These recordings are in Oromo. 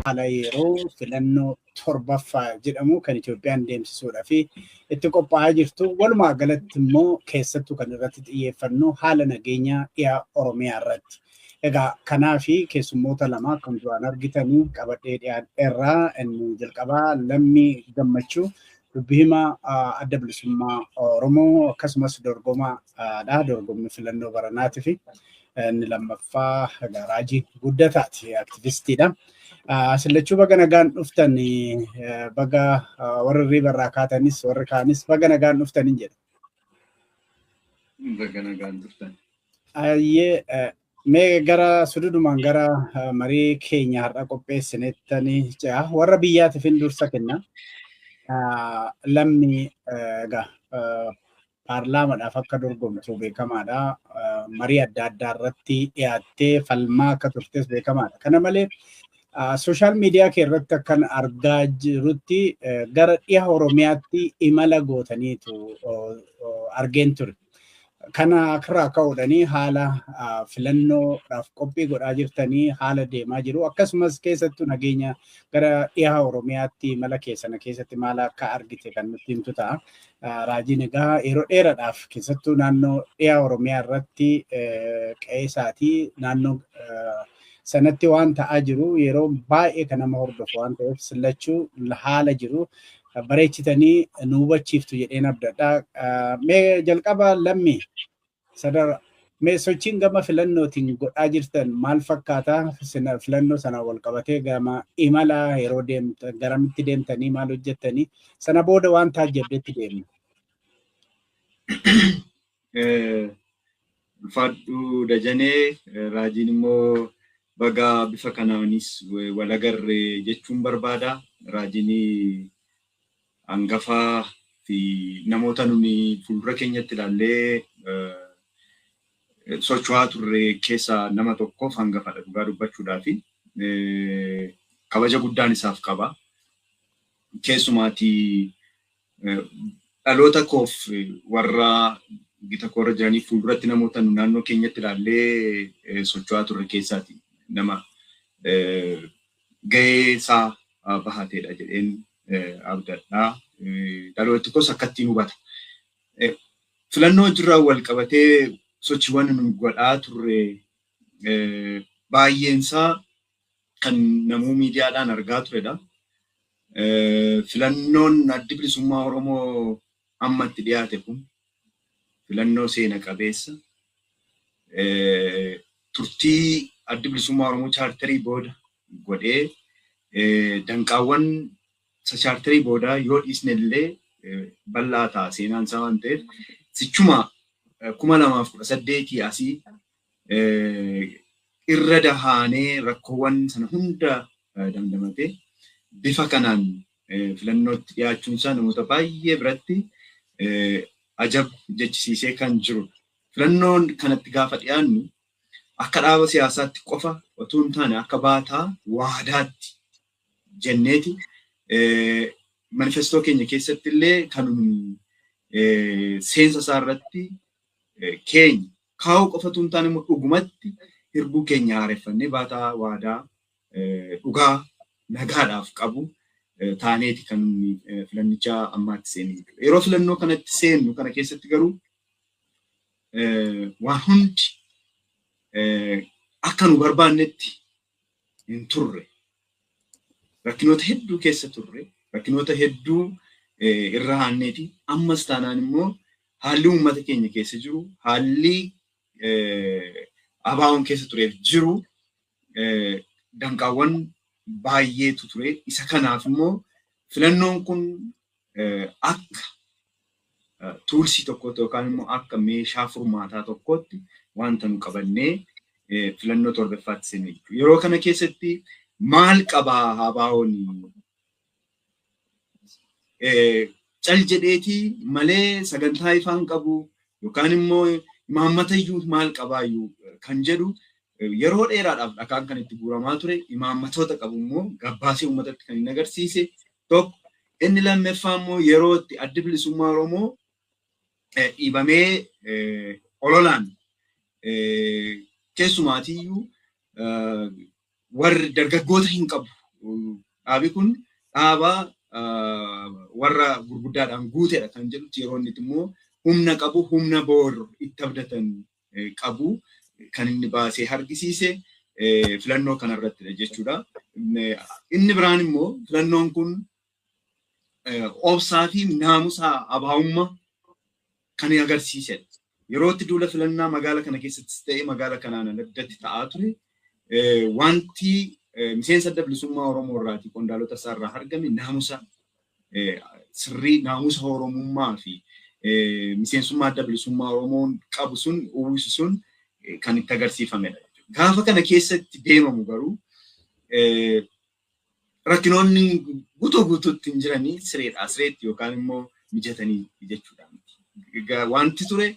haala yeroo filannoo torbaffaa jedhamu kan Itoophiyaan deemsisuudha fi itti qophaa'aa jirtu. Walumaa galatti immoo keessattuu kan irratti xiyyeeffannu haala nageenyaa dhiyaa Oromiyaa irratti. Egaa kanaafi keessummoota lama akkuma duraan argitanii qabadhee dhiyaadheerraa inni jalqabaa Lammii Gammachuu dubbii himaa adda bilisummaa Oromoo akkasumas dorgomaadha. Dorgommii filannoo baranaati fi inni lammaffaa Raajii Guddataati aktivistiidha. Sillachuu baga nagaan dhuftan baga warri barraa kaatanis warri kaanis baga nagaan dhuftan jedha. Baga nagaan dhuftan. Ayyee mee gara sududumaan gara marii keenya har'a qopheessinettanii jira. Warra biyyaatiif hin dursa kenna. Lammii paarlaamaadhaaf akka dorgomtu beekamaadha. Marii adda addaa irratti dhiyaattee falmaa akka turtes beekamaadha. Kana malee sooshaal miidiyaa kee irratti akkan argaa jirutti gara dhiha Oromiyaatti imala gootaniitu argeen ture. Kana irraa ka'uudhanii haala filannoodhaaf qophii godhaa jirtanii haala deemaa jiru. Akkasumas keessattuu nageenya gara dhiha Oromiyaatti imala keessana keessatti maal akka argite kan nutti himtu ta'a. Raajiin egaa yeroo dheeraadhaaf keessattuu naannoo dhiha Oromiyaa irratti qe'ee isaatii naannoo sanatti waan ta'aa jiru yeroo baay'ee kan nama hordofu waan ta'eef sillachuu haala jiru bareechitanii nu hubachiiftu jedheen abdadha. Mee jalqaba Lammii sadara mee sochiin gama filannootiin godhaa jirtan maal fakkaata? Filannoo sana wal qabatee gama imala yeroo deemtan garamitti deemtanii maal hojjettanii sana booda waan taajjabdeetti deemna. Ulfaadhu Dajanee Raajiin immoo baga bifa kanaanis wal agarre jechuun barbaada. Raajiin hangafaa fi namoota nuni fuuldura keenyatti ilaallee socho'aa turre keessaa nama tokkoof hangafaadha dhugaa dubbachuudhaa fi kabaja guddaan isaaf qaba. Keessumaatii dhaloota koof warra gita koorra jiranii fuulduratti namoota naannoo keenyatti ilaallee socho'aa turre keessaati nama gahee isaa bahateedha jedheen abdadhaa. Dhalooti koos akkattiin hubata. Filannoo jirraa wal qabatee sochiiwwan nu godhaa turre baay'eensaa kan namuu miidiyaadhaan argaa turedha. Filannoon addi bilisummaa Oromoo ammatti dhiyaate kun filannoo seena qabeessa. Turtii addi bilisummaa Oromoo chaartarii booda godhee danqaawwan chaartarii booda yoo dhiisne illee bal'aa ta'a seenaan isaa waan ta'eef sichuma 2018 asii irra dahaanee rakkoowwan sana hunda damdamatee bifa kanaan filannootti dhiyaachuun isaa namoota baay'ee biratti ajab jechisiisee kan jiru. Filannoon kanatti gaafa dhiyaannu akka dhaaba siyaasaatti qofa otoo hin taane akka baataa waadaatti jenneeti manifestoo keenya keessatti illee kan seensa isaa irratti keenya kaa'uu qofa otoo hin taane immoo dhugumatti hirbuu keenya haareffannee baataa waadaa dhugaa nagaadhaaf qabu taaneeti kan filannicha ammaatti seennu. Yeroo filannoo kanatti seennu kana keessatti garuu waan hundi akka nu barbaannetti hin turre. Rakkinoota hedduu keessa turre. Rakkinoota hedduu irra haanneeti. Ammas taanaan immoo haalli uummata keenya keessa jiru, haalli abaawoon keessa tureef jiru danqaawwan baay'eetu ture. Isa kanaaf immoo filannoon kun akka tuulsii tokkotti yookaan immoo akka meeshaa furmaataa tokkotti wanta nu qabannee filannoo torbaffaatti seenne jechuudha. Yeroo kana keessatti maal qabaa abaawoon cal jedheetii malee sagantaa ifaan qabu yookaan immoo imaammata iyyuu maal qabaayyuu kan jedhu yeroo dheeraadhaaf dhakaan kan itti guuramaa ture. Imaammatoota qabu immoo gabbaasee uummatatti kan hin agarsiise tokko. Inni lammaffaa immoo yeroo itti addi bilisummaa Oromoo dhiibamee ololaan keessumaatiyyuu warri dargaggoota hin qabu Dhaabi kun dhaaba warra gurguddaadhaan guuteedha kan jedhu yeroo inni immoo humna qabu humna boor itti abdatan qabu kan inni baasee argisiise filannoo kanarrattidha jechuudha. Inni biraan immoo filannoon kun obsaa fi naamusa abaa'ummaa kan agarsiisedha. Yeroo itti duula filannaa magaala kana keessattis ta'ee magaala kanaan addatti ta'aa ture wanti miseensa adda bilisummaa Oromoo irraati qondaalota isaa irraa argame naamusa sirrii naamusa Oromummaa fi miseensummaa adda bilisummaa Oromoon qabu sun uwwisu sun kan itti agarsiifamedha. Gaafa kana keessatti deemamu garuu rakkinoonni guutuutti hin jiranii sireetti yookaan immoo mijatanii jechuudha. Wanti ture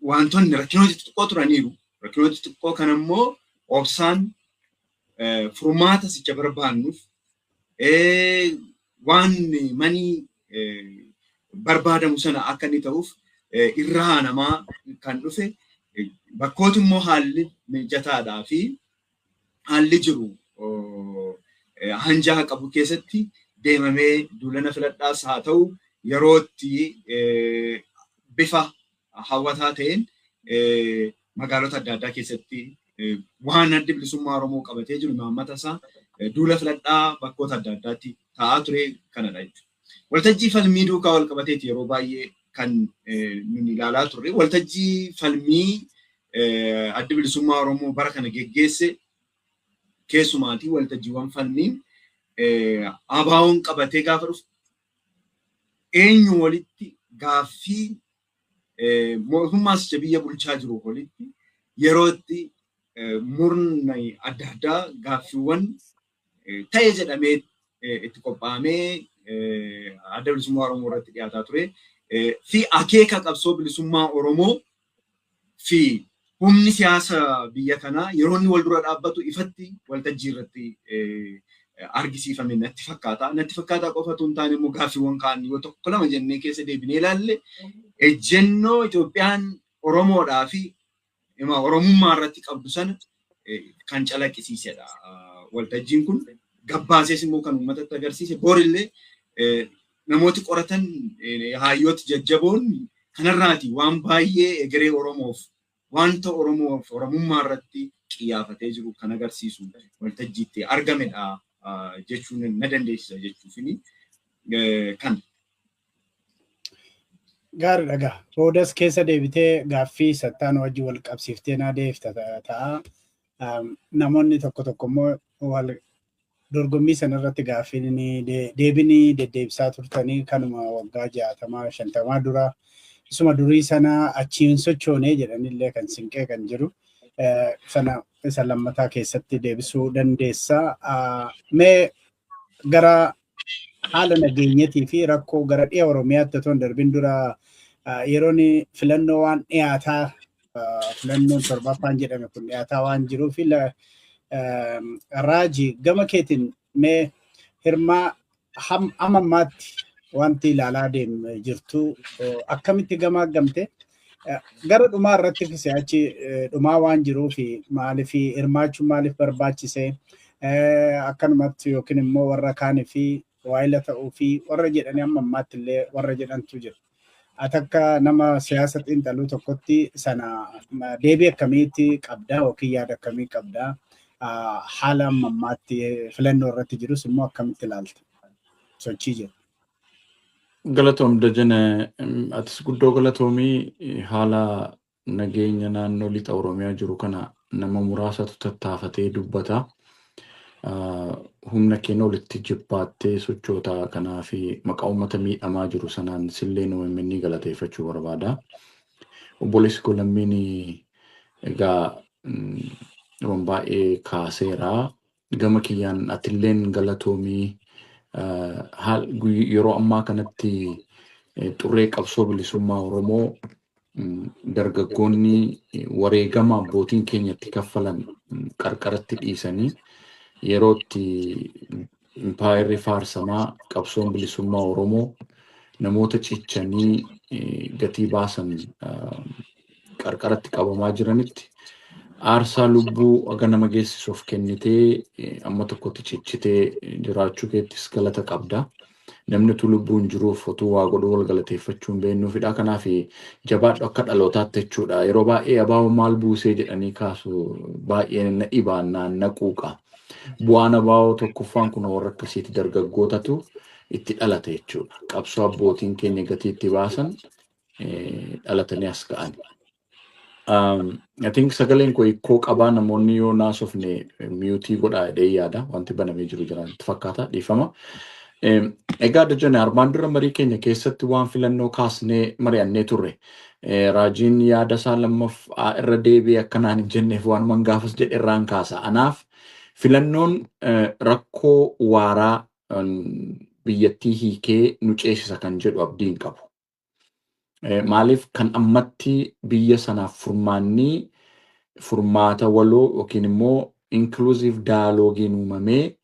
wantoonni rakkinooti xixiqqoo turaniiru. Rakkinooti xixiqqoo kana immoo obsaan furmaata sicha barbaannuuf waan manii barbaadamu sana akka inni ta'uuf irraa namaa kan dhufe bakkooti immoo haalli mijataadhaa fi haalli jiru hanjaa qabu keessatti deemamee duulana filadhaas haa ta'u yerootti bifa hawwataa ta'een magaalota adda addaa keessatti waan adda bilisummaa Oromoo qabatee jiru maammata isaa duula filadhaa bakkoota adda addaatti ta'aa ture kanadha jechuudha. Waltajjii falmii duukaa wal qabateeti yeroo baay'ee kan nuni ilaalaa turre. Waltajjii falmii adda bilisummaa Oromoo bara kana geggeesse keessumaatii waltajjiiwwan falmiin abaawoon qabatee gaafa dhufu eenyu walitti gaaffii mootummaas biyya bulchaa jiru walitti yerootti murna adda addaa gaaffiiwwan ta'e jedhamee itti qophaa'amee adda bilisummaa Oromoo irratti dhiyaataa ture fi akeeka qabsoo bilisummaa Oromoo fi humni siyaasa biyya kanaa yeroo inni wal dura dhaabbatu ifatti waltajjii irratti argisiifame natti fakkaata. Natti fakkaata qofatu hin taane immoo gaaffiiwwan kaan yoo tokko lama jennee keessa deebinee ilaalle ejjennoo Itoophiyaan Oromoodhaa fi Oromummaa irratti qabdu sana kan calaqqisiisedha. Waltajjiin kun gabbaasees immoo kan uummatatti agarsiise boorillee namooti qoratan hayyooti jajjaboon kanarraati waan baay'ee egeree Oromoof wanta Oromoof Oromummaa irratti xiyyeeffatee jiru kan agarsiisu waltajjiitti argamedha jechuun na dandeessisa jechuufini kan. Gaariidha gaa. Boodas keessa deebitee gaaffii sattaan wajjin wal qabsiiftee naa deefta ta'a. Namoonni tokko immoo wal dorgommii sanarratti gaaffiin deebinii deddeebisaa turtanii kanuma waggaa 60 50 dura isuma durii sana achiin sochoonee jedhanillee kan sinqee kan jiru sana isa lammataa keessatti deebisuu dandeessa. Mee gara haala nageenyatii fi rakkoo gara dhiya Oromiyaatti otoo hin darbin dura yeroon filannoo waan dhiyaataa filannoon 7ffaan jedhame kun dhiyaataa waan jiruuf Raajii gama keetiin mee hirmaa ammaatti wanti ilaalaa deemee jirtu akkamitti gama gamte gara dhumaa irratti fiisachi dhumaa waan jiruuf maaliif hirmaachuu maaliif barbaachise akkanumatti yookiin immoo warra kaanii fi waayila ta'uu fi warra jedhanii ammaatti illee warra jedhantu jiru. Atakka nama siyaasa xiinxaluu tokkotti sana deebii akkamiitti qabdaa yookiin yaada akkamii qabdaa haala ammaatti filannoo irratti jirus immoo akkamitti ilaalta sochii jiru. Galatoom Dajane atis guddoo galatoomii haala nageenya naannoo lixa Oromiyaa jiru kana nama muraasatu tattaafatee dubbata. Humna keenya walitti jibbaattee sochoota kanaa fi maqaa uummata miidhamaa jiru sanaan sillee nuummanni galateeffachuu barbaada. Obboleessi koo lammiin egaa waan baay'ee kaaseera. Gama kiyyaan atilleen galatoomii yeroo ammaa kanatti xurree qabsoo bilisummaa Oromoo dargaggoonni wareegama abbootiin keenyatti kaffalan qarqaratti dhiisanii yerootti impaayirri faarsamaa qabsoon bilisummaa Oromoo namoota cichanii gatii baasan qarqaratti qabamaa jiranitti aarsaa lubbuu aga nama geessisuuf kennitee amma tokkotti cichitee jiraachuu keettis galata qabda. Namni tu lubbuun jiruuf otuu waa godhuu wal galateeffachuun beennuufidha. Kanaaf jabaadhu akka dhalootaatti jechuudha. Yeroo baay'ee abaa'oo maal buusee jedhanii kaasu baay'ee na dhibaan na quuqa. Bu'aan abaa'oo tokkoffaan kun warra akkasiitti dargaggootatu itti dhalate jechuudha. Qabsoo abbootiin keenya gatii itti baasan dhalatanii as ka'an. I think sagaleen koo ikkoo qabaa namoonni yoo naasofne miyuutii godhaa jedhee yaada. Wanti banamee jiru jiran itti fakkaata dhiifama. Egaa dajjane armaan dura marii keenya keessatti waan filannoo kaasnee mari'annee turre. Raajiin yaada isaa lammaffaa irra deebi'ee akkanaan hin jenneef waan gaafas jedhe irraan kaasa. Anaaf filannoon rakkoo waaraa biyyattii hiikee nu ceesisa kan jedhu abdiin qabu. Maaliif kan ammatti biyya sanaaf furmaata waloo yookiin immoo inclusive dialogiin uumamee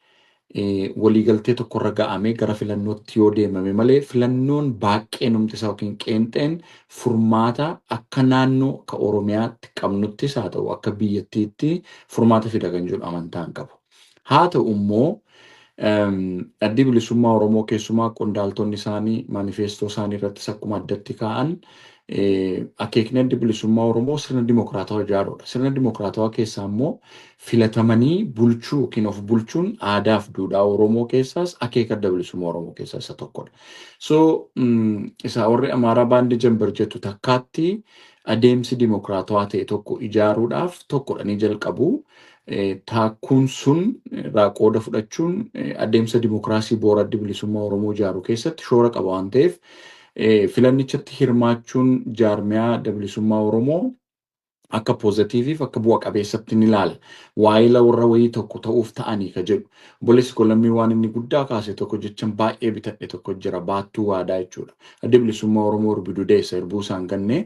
waliigaltee tokkorra ga'amee gara filannootti yoo deemame malee filannoon baay'ee numti isaa yookiin qeenxeen furmaata akka naannoo akka Oromiyaatti qabnuttis haa ta'u akka biyyattiitti furmaata fida kan jedhu amantaan qabu. Haa ta'u immoo addi bilisummaa Oromoo keessumaa qondaaltonni isaanii manifeestoo isaanii irrattis akkuma addatti kaa'an akeekni addi bilisummaa Oromoo sirna dimokiraatawaa ijaaruudha. Sirna dimokiraatawaa keessaa immoo filatamanii bulchuu yookiin of bulchuun aadaa fi duudhaa Oromoo keessaas akeeka adda bilisummaa Oromoo keessaa isa tokkodha. So isa warri Amaaraa baandii jambar jettu takkaatti adeemsi dimokiraatawaa ta'e tokko ijaaruudhaaf tokkodha ni jalqabu. Taakkuun sun irraa qooda fudhachuun adeemsa dimokiraasii boora addi bilisummaa Oromoo ijaaruu keessatti shoora qaba waan ta'eef filannichatti hirmaachuun jaarmiyaa adda bilisummaa Oromoo akka poozitiiviif akka bu'a qabeessatti ni ilaala. Waa'ila warra wayii tokko ta'uuf ta'anii ka jedhu. Obboleessi Kolammii waan inni guddaa kaase tokko jechan baay'ee bitadhe tokko jira baattuu waadaa jechuudha. Adda bilisummaa Oromoo irbiduu deessa irbuu isaan gannee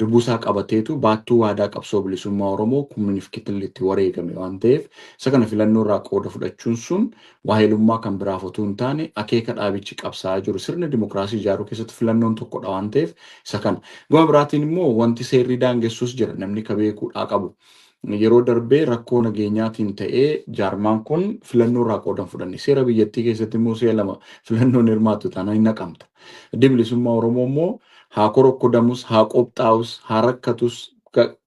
irbuu isaa qabateetu baattuu waadaa qabsoo bilisummaa Oromoo kumniif kitilitti wareegame waan ta'eef isa kana filannoo irraa qooda fudhachuun sun waa'ilummaa kan biraaf otoo hin taane akeeka dhaabichi qabsaa jiru sirna dimokiraasii ijaaruu keessatti filannoon tokkodha waan ta'eef isa kana. Gama biraatiin immoo wanti seerri daangessus jira namni ka beekuudhaa qabu. Yeroo darbee rakkoo nageenyaatiin ta'ee jaarmaan kun filannoo irraa qoodan fudhanne. Seera biyyattii keessatti immoo si'a lama filannoon hirmaattu taanaan hin naqamta. Addi bilisummaa Oromoo immoo haa korokkodamus, haa qophaa'us, haa rakkatus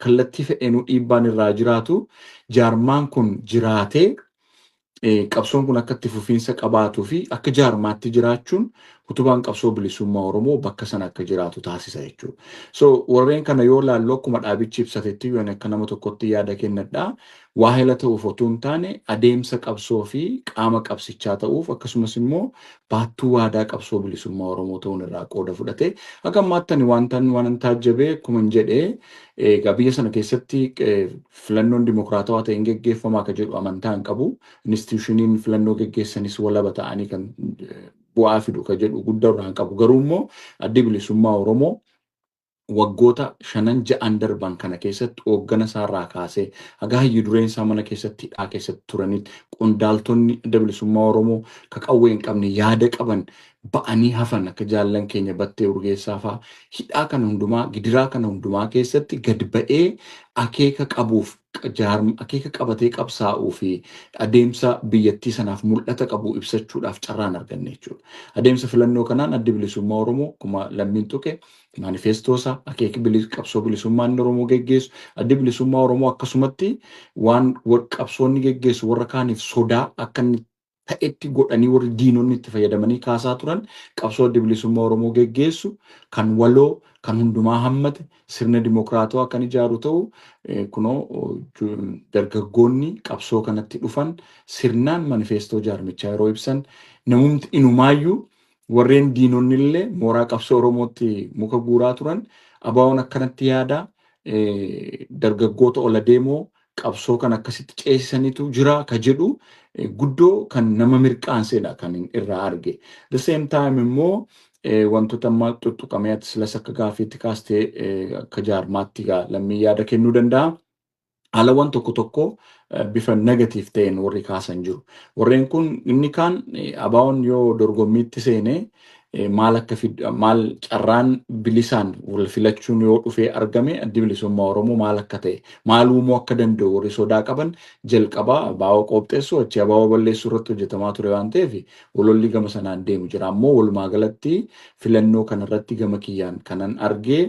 kallattii fedheenuu dhiibbaan irraa jiraatu jaarmaan kun jiraatee qabsoon kun akka itti fufiinsa qabaatuu fi akka jaarmaatti jiraachuun utubaan qabsoo bilisummaa Oromoo bakka sana akka jiraatu taasisa jechuudha. So warreen kana yoo laallu akkuma dhaabichi ibsatetti yoo akka nama tokkotti yaada kennadhaa waahila ta'uuf otoo hin taane adeemsa qabsoo fi qaama qabsichaa ta'uuf akkasumas immoo baattuu waadaa qabsoo bilisummaa Oromoo ta'uun irraa qooda fudhate akka ammaatti waan taajjabee akkuma hin jedhee egaa biyya sana keessatti filannoon dimokiraatawaa ta'een geggeeffamaa akka jedhu amantaa hin qabu. Institushiniin filannoo geggeessanis walaba ta'anii kan bu'aa fidu ka jedhu guddaa irraa hin qabu. Garuu immoo addi bilisummaa Oromoo waggoota 5-6 darban kana keessatti hooggana isaarraa kaasee haga hayyu dureen isaa mana keessatti hidhaa keessatti turanitti qondaaltonni adda bilisummaa Oromoo ka qawwee hin qabne yaada qaban ba'anii hafan akka jaallan keenya Battee Urgeessaa fa'aa hidhaa kana hundumaa gidiraa kana hundumaa keessatti gad ba'ee akeeka qabuuf akeeka qabatee qabsaa'uu fi adeemsa biyyattii sanaaf mul'ata qabu ibsachuudhaaf carraan arganne jechuudha. Adeemsa filannoo kanaan addi bilisummaa Oromoo akkuma lammiin tuqe manifestoosa akeeka qabsoo bilisummaan Oromoo geggeessu addi bilisummaa Oromoo akkasumatti waan qabsoonni geggeessu warra kaaniif sodaa akka inni ta'etti godhanii warri diinonni itti fayyadamanii kaasaa turan qabsoo addi bilisummaa Oromoo geggeessu kan waloo kan hundumaa hammate sirna dimokiraatawaa kan ijaaru ta'u kunoo dargaggoonni qabsoo kanatti dhufan sirnaan manifestoo jaarmichaa yeroo ibsan namumti inumaayyuu warreen diinonni illee mooraa qabsoo Oromootti muka guuraa turan abaawoon akkanatti yaada dargaggoota ola deemoo qabsoo kan akkasitti ceesisanitu jira ka jedhu guddoo kan nama mirqaansedha kan irraa arge. The same time immoo wantoota amma tuttuqamee silas akka gaafiitti kaastee akka jaarmaatti lammii yaada kennuu danda'a. Haalawwan tokko tokko bifa negatiif ta'een warri kaasan jiru. Warreen kun inni kaan abaawoon yoo dorgommiitti seene maal akka maal carraan bilisaan wal filachuun yoo dhufee argame addi bilisummaa Oromoo maal akka ta'e maal uumuu akka danda'u warri sodaa qaban jalqabaa abaaboo qopheessuu achi abaaboo balleessuu irratti hojjetamaa ture waan ta'eef walolli gama sanaan deemu jira. Ammoo walumaa galatti filannoo kanarratti gama kiyyaan kanan argee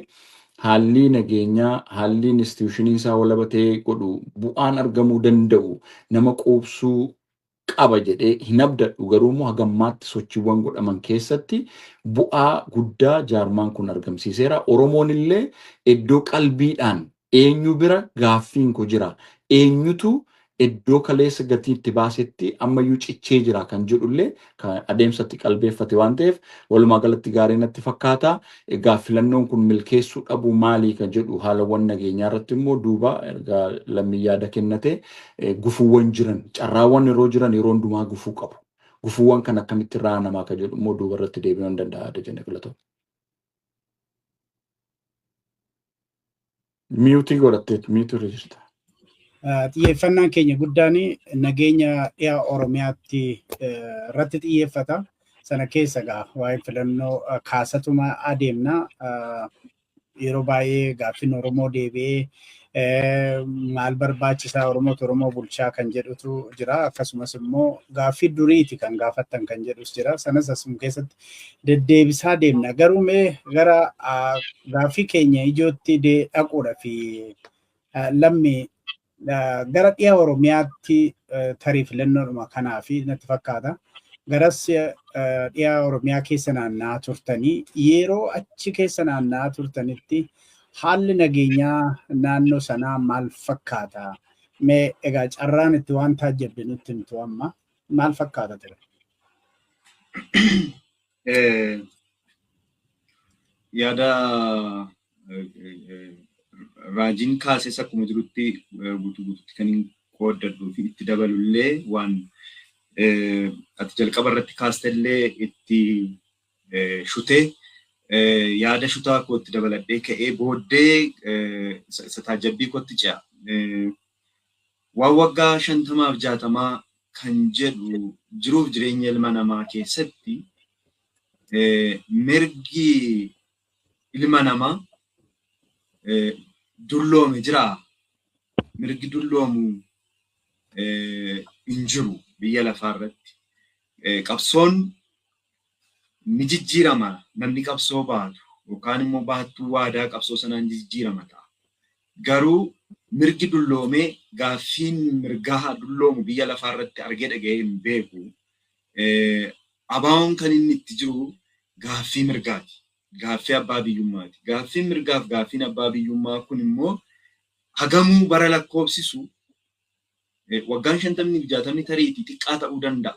haalli nageenyaa haalli instituushinii isaa walabatee godhu bu'aan argamuu danda'u nama quubsuu qaba jedhee hin abdadhu garuu immoo hagammaatti sochiiwwan godhaman keessatti bu'aa guddaa jaarmaan kun argamsiiseera. Oromoon illee iddoo qalbiidhaan eenyu bira gaaffiin ko jira eenyutu iddoo kaleessa gatii itti baasetti ammayyuu cichee jira kan jedhullee kan adeemsatti qalbeeffate waan ta'eef walumaa galatti gaarii natti fakkaata. Egaa filannoon kun milkeessuu dhabuu maalii kan jedhu haalawwan nageenyaa irratti immoo duuba erga lammii yaada kennate gufuuwwan jiran carraawwan yeroo jiran yeroo hundumaa gufuu qabu. Gufuuwwan kan akkamitti irraa namaa kan jedhu immoo duuba irratti deebi'uu hin danda'a jennee filatama. Miyuutii godhattee miyuutii reejista. Xiyyeeffannaan keenya guddaan nageenya dhiyaa Oromiyaatti irratti xiyyeeffata. Sana keessa waa'ee filannoo kaasatuma adeemna. Yeroo baay'ee gaaffiin Oromoo deebi'ee maal barbaachisaa Oromoo bulchaa kan jedhutu jira. Akkasumas immoo gaaffii duriiti kan gaafattan kan jedhus jira. Sanas asuma keessatti deddeebisaa deemna. Garuu mee gara gaaffii keenya ijootti dhaquudha fi lammii gara dhiyaa Oromiyaatti tarii filannoodhuma kanaa fi natti fakkaata. Garas dhiyaa Oromiyaa keessa naanna'aa turtanii yeroo achi keessa naanna'aa turtanitti haalli nageenyaa naannoo sanaa maal fakkaata? Mee egaa carraan itti waan taajjabde nutti himtu amma maal fakkaata ture? Yaada raajiin kaasee akkuma jirutti guutuutti kan hin qooddadhuu fi itti dabalullee waan ati jalqaba irratti kaastellee itti shutee yaada shutaa kootti dabaladhee ka'ee booddee isa taajabbii kootti ce'a. Waan waggaa 50-60 kan jedhu jiruuf jireenya ilma namaa keessatti mirgi ilma namaa dulloome jira. Mirgi dulloomu hin jiru biyya lafaa irratti. Qabsoon ni jijjiirama namni qabsoo baatu yookaan immoo baattuu waadaa qabsoo sanaan jijjiirama ta'a. Garuu mirgi dulloomee gaaffiin mirgaa dulloomu biyya lafaa irratti argee dhaga'ee hin beeku. Abaawoon kan inni itti jiru gaaffii mirgaati. Gaaffii abbaa biyyummaati. Gaaffiin mirgaaf gaaffiin abbaa biyyummaa kun immoo hagamuu bara lakkoofsisu waggaan 50-60 tariitii xiqqaa ta'uu danda'a.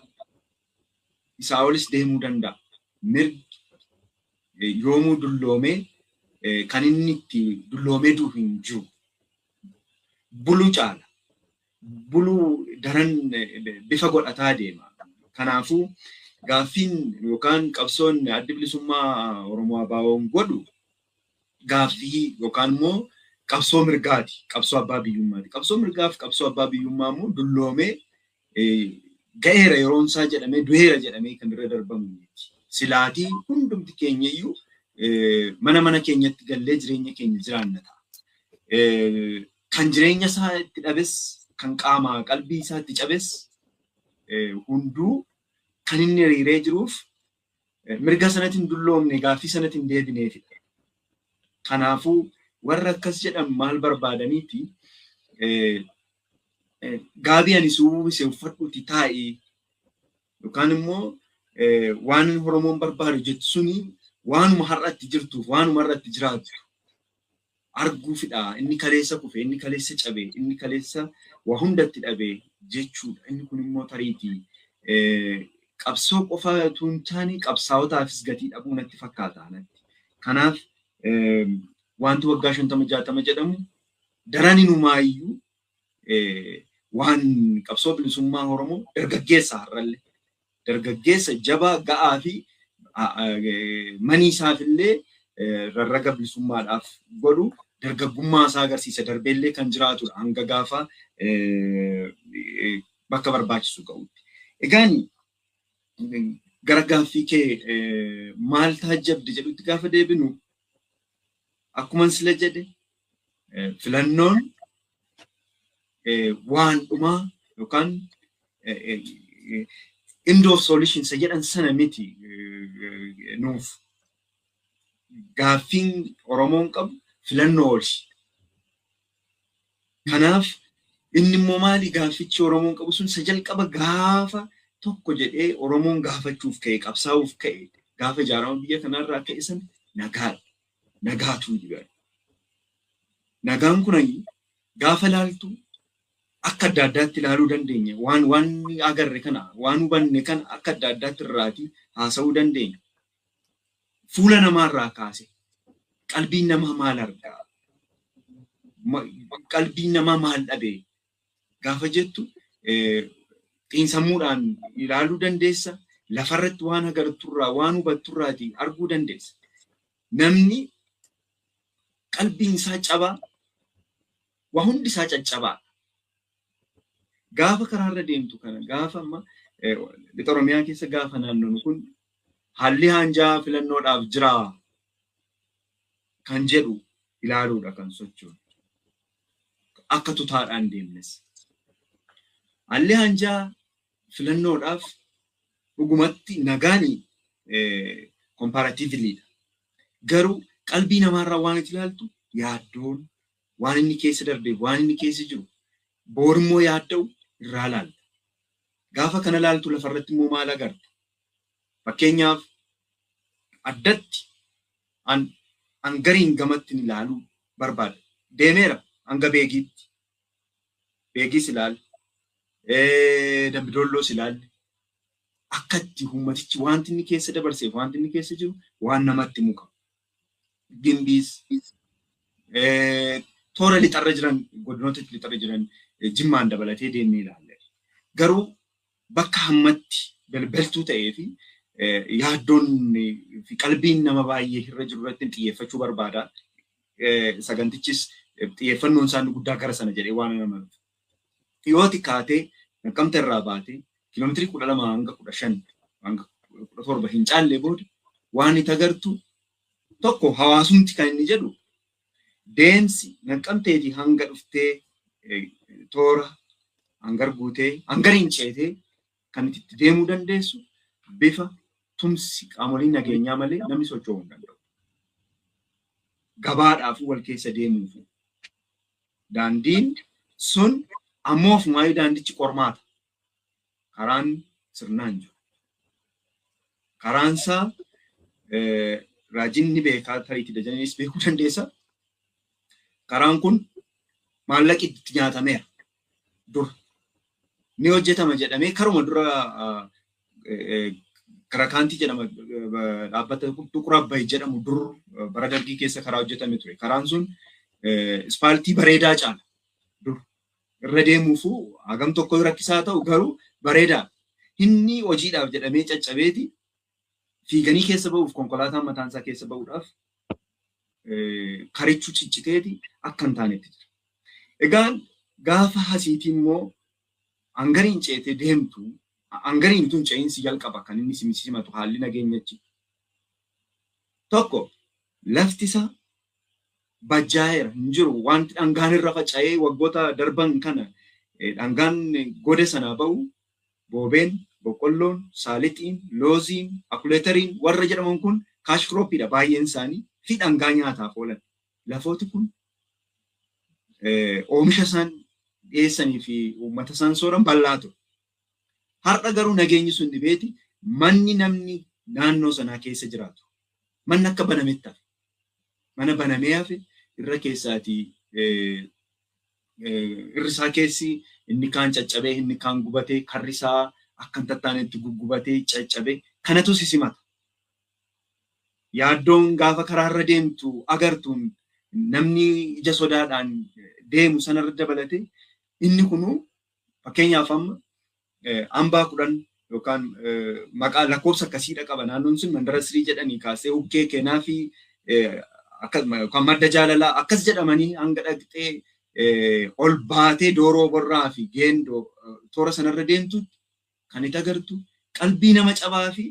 Isaa olis deemuu danda'a. Mirgi yoomuu dulloomee kan inni itti dulloomee duuf hin jiru. Buluu caala. Buluu daran bifa godhataa deema. Kanaafuu gaaffiin yookaan qabsoon adda bilisummaa Oromoo abaawoon godhu gaaffii yookaan immoo qabsoo mirgaati. Qabsoo abbaa biyyummaati. Qabsoo mirgaaf qabsoo abbaa biyyummaa immoo dulloomee ga'eera yeroon isaa jedhamee du'eera jedhamee kan irra darbamu miti. Silaatii hundumti keenya iyyuu mana keenyatti gallee jireenya keenya jiraanna ta'a. Kan jireenya isaa itti dhabes kan qaama qalbii isaa itti cabes hunduu kan inni hiriiree jiruuf mirga sanatti hin dulloomne gaaffii sanatti hin deebineefidha. Kanaafuu warra akkas jedhan maal barbaadaniiti gaabii ani suuwwise uffadhuuti taa'ee yookaan immoo waan Oromoon barbaadu jettu suni waanuma har'atti jirtuuf waanuma har'atti jiraatu arguufidha. Inni kaleessa kufe, inni kaleessa cabe, inni kaleessa waa hundatti dhabe jechuudha. Inni kun immoo tariitii qabsoo qofa utuu hin taane qabsaa'otaafis gatii dhabuu natti fakkaata. Kanaaf wanti waggaa 50-60 jedhamu daran inumaayyuu waan qabsoo bilisummaa Oromoo dargaggeessa har'allee dargaggeessa jabaa ga'aa fi manii isaafillee rarraga bilisummaadhaaf godhu dargaggummaa isaa agarsiisa. Darbeellee kan jiraatudha hanga gaafa bakka barbaachisu ga'utti. Egaan gara gaaffii kee maal taajjabde jedhutti gaafa deebinu akkuma sila jedhe filannoon waan dhumaa yookaan end of solution isa jedhan sana miti nuuf gaaffiin Oromoon qabu filannoo oolchi. Kanaaf inni immoo maali gaaffichi Oromoon qabu sun isa jalqaba gaafa tokko jedhee Oromoon gaafachuuf ka'e qabsaa'uuf ka'e gaafa ijaarama biyya kanarraa ka'e san nagaadha. Nagaatu jira. Nagaan kun gaafa laaltu akka adda addaatti ilaaluu dandeenya. Waan agarre kana waan hubanne kana akka adda addaatti irraati haasa'uu dandeenya. Fuula namaarraa kaase qalbiin namaa maal argaa? Qalbiin namaa maal dhabee? Gaafa jettu xiinsammuudhaan ilaaluu dandeessa. Lafarratti waan agarturraa waan hubatturraati arguu dandeessa. Namni qalbiin isaa cabaa waa hundi isaa caccabaa. Gaafa karaarra deemtu kana gaafa amma lixa Oromiyaa keessa gaafa naannoon kun haalli hanjaa filannoodhaaf jira kan jedhu ilaaluudha kan sochoonu. Akka tutaadhaan deemnes. Haalli hanjaa filannoodhaaf dhugumatti nagaanii comparatively garuu qalbii namaarraa waan itti ilaaltu yaaddoon waan inni keessa darbee waan inni keessa jiru boormoo yaadda'u irraa laalta. Gaafa kana laaltu lafarratti immoo maal agarta? Fakkeenyaaf addatti hangariin gamatti ilaaluu barbaada. Deemeera hanga beegiitti. Beegiis ilaali. Dambidoolloos ilaali. Akkatti uummatichi wanti inni keessa dabarseef wanti inni keessa jiru waan namatti muka. Gimbiis toora lixarra jiran godinoota lixarra jiran Jimmaan dabalatee deemnee ilaalla. Garuu bakka hammatti balbaltuu ta'ee fi yaaddoon fi qalbiin nama baay'ee irra jiru irratti xiyyeeffachuu barbaada. Sagantichis xiyyeeffannoon isaanii guddaa gara sana jedhee waan nama dhiyooti kaatee Naqqamte irraa baatee kiiloomeetirii 12 hanga 15 hanga 17 hin caalle booda waan itti agartu tokko hawaasumti kan inni jedhu deemsi Naqqamteetii hanga dhuftee toora hangar guutee hangariin ceetee kan itti deemuu dandeessu bifa tumsi qaamolee nageenyaa malee namni socho'uu hin danda'u. Gabaadhaaf wal keessa deemuuf daandiin sun ammoo ofumaayii daandichi qormaata. Karaan sirnaan jiru. Karaansaa raajinni beekaa tariitti dajaniinis beekuu dandeessa. Karaan kun maallaqi itti nyaatameera. Dura ni hojjetama jedhamee karuma dura Karakaantii jedhama dhaabbata Tuqur Abbaay jedhamu dur bara dargii keessa karaa hojjetame ture. Karaan sun ispaaltii bareedaa caala. Dur irra deemuufu hagam tokko rakkisaa ta'u garuu bareedaa. Inni hojiidhaaf jedhamee caccabeeti fiiganii keessa ba'uuf konkolaataan mataan isaa keessa ba'uudhaaf karichuu cicciteeti akka hin taanetti jira. Egaan gaafa hasiitii immoo hangariin ceetee deemtu hangariin tun ce'iinsi jalqaba kan inni simatu haalli nageenyachi. Tokko lafti isaa bajjaa'eera hin jiru wanti dhangaan irra faca'ee waggoota darban kana dhangaan gode sanaa ba'u boobeen, boqqolloon, saalixiin, looziin, akuleetariin warra jedhaman kun kaash kirooppiidha baay'een isaanii fi dhangaa nyaataaf oolan. Lafooti kun oomisha isaan dhiyeessanii fi uummata isaan sooran bal'aatu. Har'a garuu nageenyi sun dhibeeti manni namni naannoo sanaa keessa jiraatu. Manni akka banametti hafe. Mana banamee hafe irra keessaatii irri isaa keessi inni kaan caccabee inni kaan gubatee karri isaa akka hin tattaanetti guggubatee caccabee kanatu sisimata. Yaaddoon gaafa karaarra deemtu agartuun namni ija sodaadhaan deemu sanarra dabalatee inni kunuu fakkeenyaaf amma hambaa 10 yookaan maqaa lakkoofsa akkasiidha qaba. Naannoon sun mandara sirii jedhanii kaasee ukkee keenaa fi yookaan madda jaalalaa akkas jedhamanii hanga dhaqxee ol baatee dooroo borraa fi geendoo toora sanarra deemtu kan itti agartu qalbii nama cabaa fi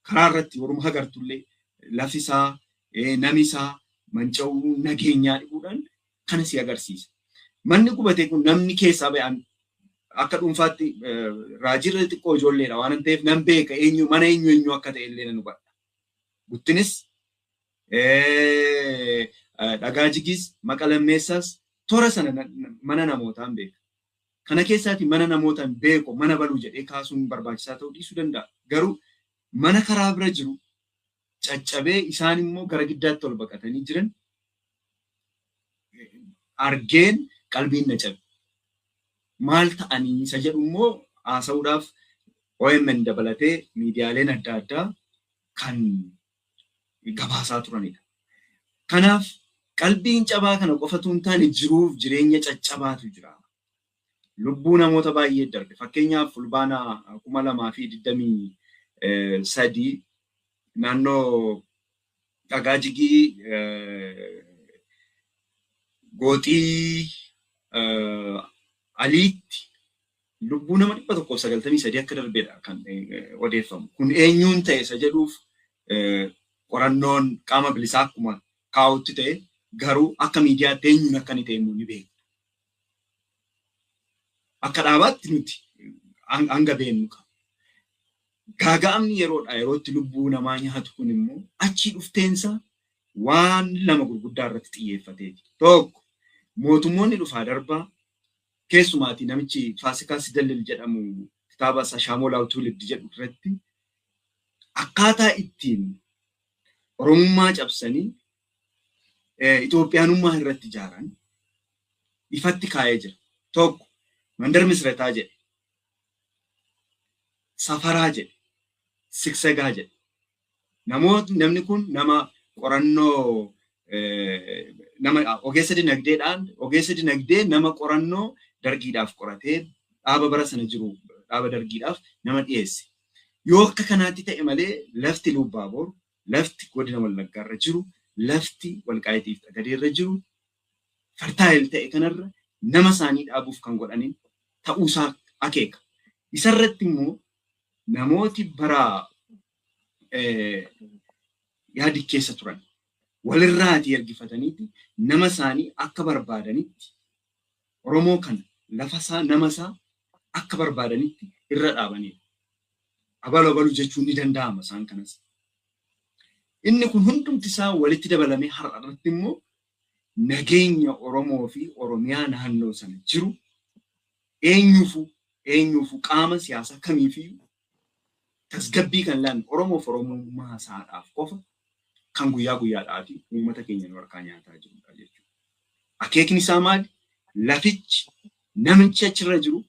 karaa irratti Oromoo agartullee lafisaa namisaa manca'uu nageenyaa dhibuudhaan kana si agarsiisa. Manni gubatee kun namni keessaa ba'an akka dhuunfaatti raajirra xiqqoo ijoolleedha waan ta'eef nan beeka mana eenyu akka ta'e illee nan hubadha. Guttinis dhagaa jigis maqalammeessas toora sana mana namootaan beeka. Kana keessaati mana namootaan beeku mana baluu jedhee kaasuun barbaachisaa ta'uu dhiisuu danda'a. Garuu mana karaa bira jiru caccabee isaan immoo gara giddaatti ol baqatanii jiran argeen qalbiin na cabe. Maal ta'anii isa jedhu immoo haasa'uudhaaf OMN dabalatee miidiyaaleen adda addaa kan gabaasaa turanidha. Kanaaf qalbiin cabaa kana qofatu hin taane jiruuf jireenya caccabaatu jira. Lubbuu namoota baay'ee darbe. Fakkeenyaaf fulbaana 2023 naannoo dhagaa jigii gooxii aliitti lubbuu nama 193 akka darbeedha kan odeeffamu. Kun eenyuun ta'e isa jedhuuf qorannoon qaama bilisaa akkuma kaa'utti ta'e garuu akka miidiyaatti eenyuun akka inni ta'e immoo ni beekna. Akka dhaabaatti nuti hanga beennu qaba. Gaaga'amni yerootti lubbuu namaa nyaatu kun immoo achii dhufteensa waan lama gurguddaa irratti xiyyeeffateeti. Tokko mootummoonni dhufaa darbaa keessumaatii namichi Faasikaa Sidallil jedhamu kitaaba Shaamoo Laawtuuliddi jedhu irratti akkaataa ittiin Oromummaa cabsanii Itoophiyaanummaa irratti ijaaran ifatti kaa'ee jira. Tokko Mandar Misrataa jedhe, Safaraa jedhe, Siksagaa jedhe. Namni kun nama qorannoo nama ogeessa dinagdee nama qorannoo dargiidhaaf qoratee dhaaba bara sana jiru dhaaba dargiidhaaf nama dhiyeesse. Yoo akka kanaatti ta'e malee lafti Lubbaaboor, lafti godina Wallaggaarra jiru, lafti Walqaayitiif Xagadeerra jiru fartaayil ta'e kanarra nama isaanii dhaabuuf kan godhaniin ta'uusaa akeeka. Isarratti immoo namooti bara yaadi keessa turan walirraati ergifataniiti nama isaanii akka barbaadanitti Oromoo kana lafasaa namasaa akka barbaadanitti irra dhaabanidha. Abalu jechuun ni danda'ama isaan kanas. Inni kun hundumti isaa walitti dabalamee har'a irratti immoo nageenya Oromoo fi Oromiyaa naannoo sana jiru eenyuufu qaama siyaasaa kamiifiyyuu tasgabbii kan laan Oromoof Oromummaa isaadhaaf qofa kan guyyaa guyyaadhaa fi uummata keenya harkaa nyaataa jirudha jechuudha. Akeekni isaa maali? Lafichi namichi achirra jiru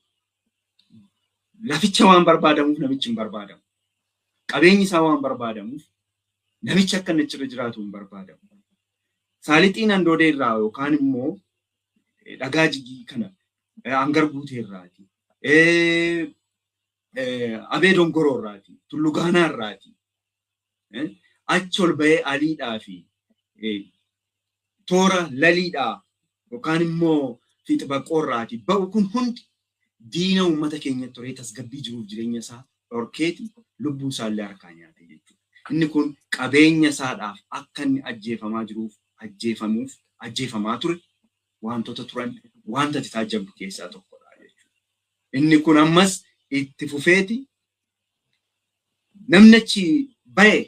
laficha waan barbaadamuuf namichi hin barbaadamu. Qabeenyi isaa waan barbaadamuuf namichi akka inni achirra jiraatu hin barbaadamu. Saalixiin handoodee irraa yookaan immoo dhagaa jigii kana hangar guutee irraati. Abee dongoroo irraati. Tullu Gaanaa irraati. Achi ol bahee aliidhaa fi toora laliidhaa yookaan immoo fiixa baqoo irraati. Ba'u kun hundi diina uummata keenya turee tasgabbii jiruuf jireenya isaa dhorkeeti lubbuu isaallee harkaa nyaate jechuudha. Inni kun qabeenya isaadhaaf akka inni ajjeefamaa ture wantoota turan wanta taajabdu keessaa tokkodha jechuudha. Inni kun ammas itti fufeeti namni achi ba'e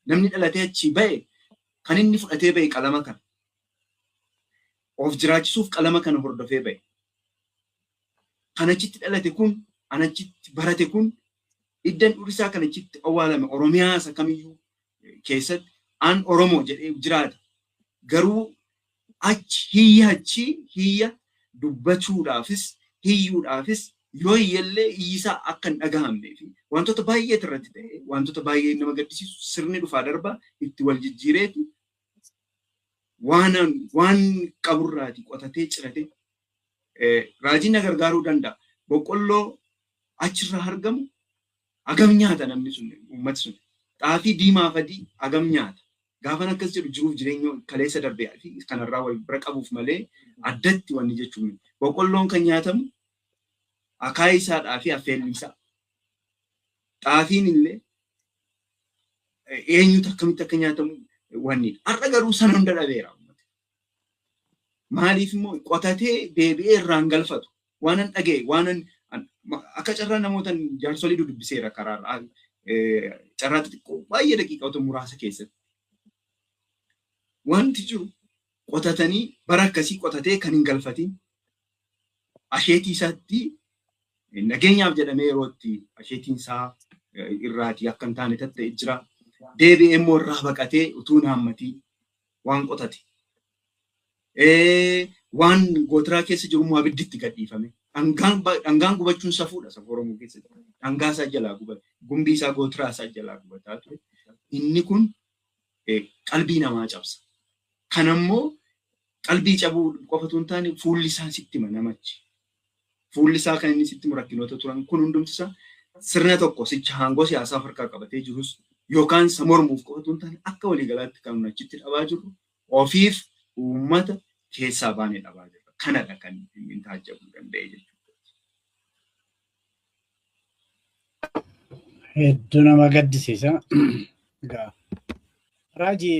namni dhalatee achi ba'e kan inni fudhatee ba'e qalama kana of jiraachisuuf qalama kana hordofee ba'e. Kan achitti dhalate kun anachitti barate kun iddan dhurisaa kan achitti awwaalame Oromiyaa isa kamiyyuu keessatti an Oromoo jedhee jiraata. Garuu hiyya dubbachuudhaafis hiyyuudhaafis yoo iyyallee iyyisaa akka hin dhagahamnee fi wantoota baay'ee irratti ta'e wantoota baay'ee nama gaddisiisu sirni dhufaa darbaa itti wal jijjiireeti waan qaburraati qotatee ciratee raajiin gargaaruu danda'a. Boqqolloo achirraa argamu agam nyaata namni sun uummati sun xaafii diimaa fi adii agam nyaata. Gaafan akkas jedhu jiruuf jireenya kaleessa darbee fi kanarraa wal bira qabuuf malee addatti wanni jechuun boqqolloon kan nyaatamu akaayii isaadhaa fi affeelli isaa. Xaafiin illee eenyutu akkamitti akka nyaatamu wanni. Har'a garuu sana hunda dhabeera. Maaliif immoo qotatee deebi'ee irraan galfatu. Waanan dhaga'e waanan akka carraa namoota jaarsolii dubbiseera karaarraa carraa xixiqqoo baay'ee daqiiqaa muraasa keessatti. Wanti jiru qotatanii bara akkasii qotatee kan hin galfatin asheetii isaatti nageenyaaf jedhamee yerootti asheetiin isaa irraatii akka hin taane ta'e jira. Deebi'ee immoo irraa baqatee utuu naammatii waan qotate. Waan gootiraa keessa jiru immoo abidditti gadhiifame. Dhangaan gubachuun safuudha safuu Oromoo keessatti. Dhangaa isaa jalaa gubata. Gumbii isaa gootiraa isaa jalaa gubataa ture. Inni kun qalbii namaa cabsa. Kan ammoo qalbii cabuu qofatu hin taane fuulli isaa sitti namachi. Fuulli isaa kan inni sitti rakkinoota turan kun hundumti isaa sirna tokko sicha hangoo siyaasaa harkaa qabatee jirus yookaan isa mormuuf qofatu hin taane akka waliigalaatti kan achitti dhabaa jiru ofiif uummata keessaa baanee dhabaa jirra. Kanadha kan inni taajjabuu danda'e jechuudha. Hedduu nama gaddisiisa. Raajii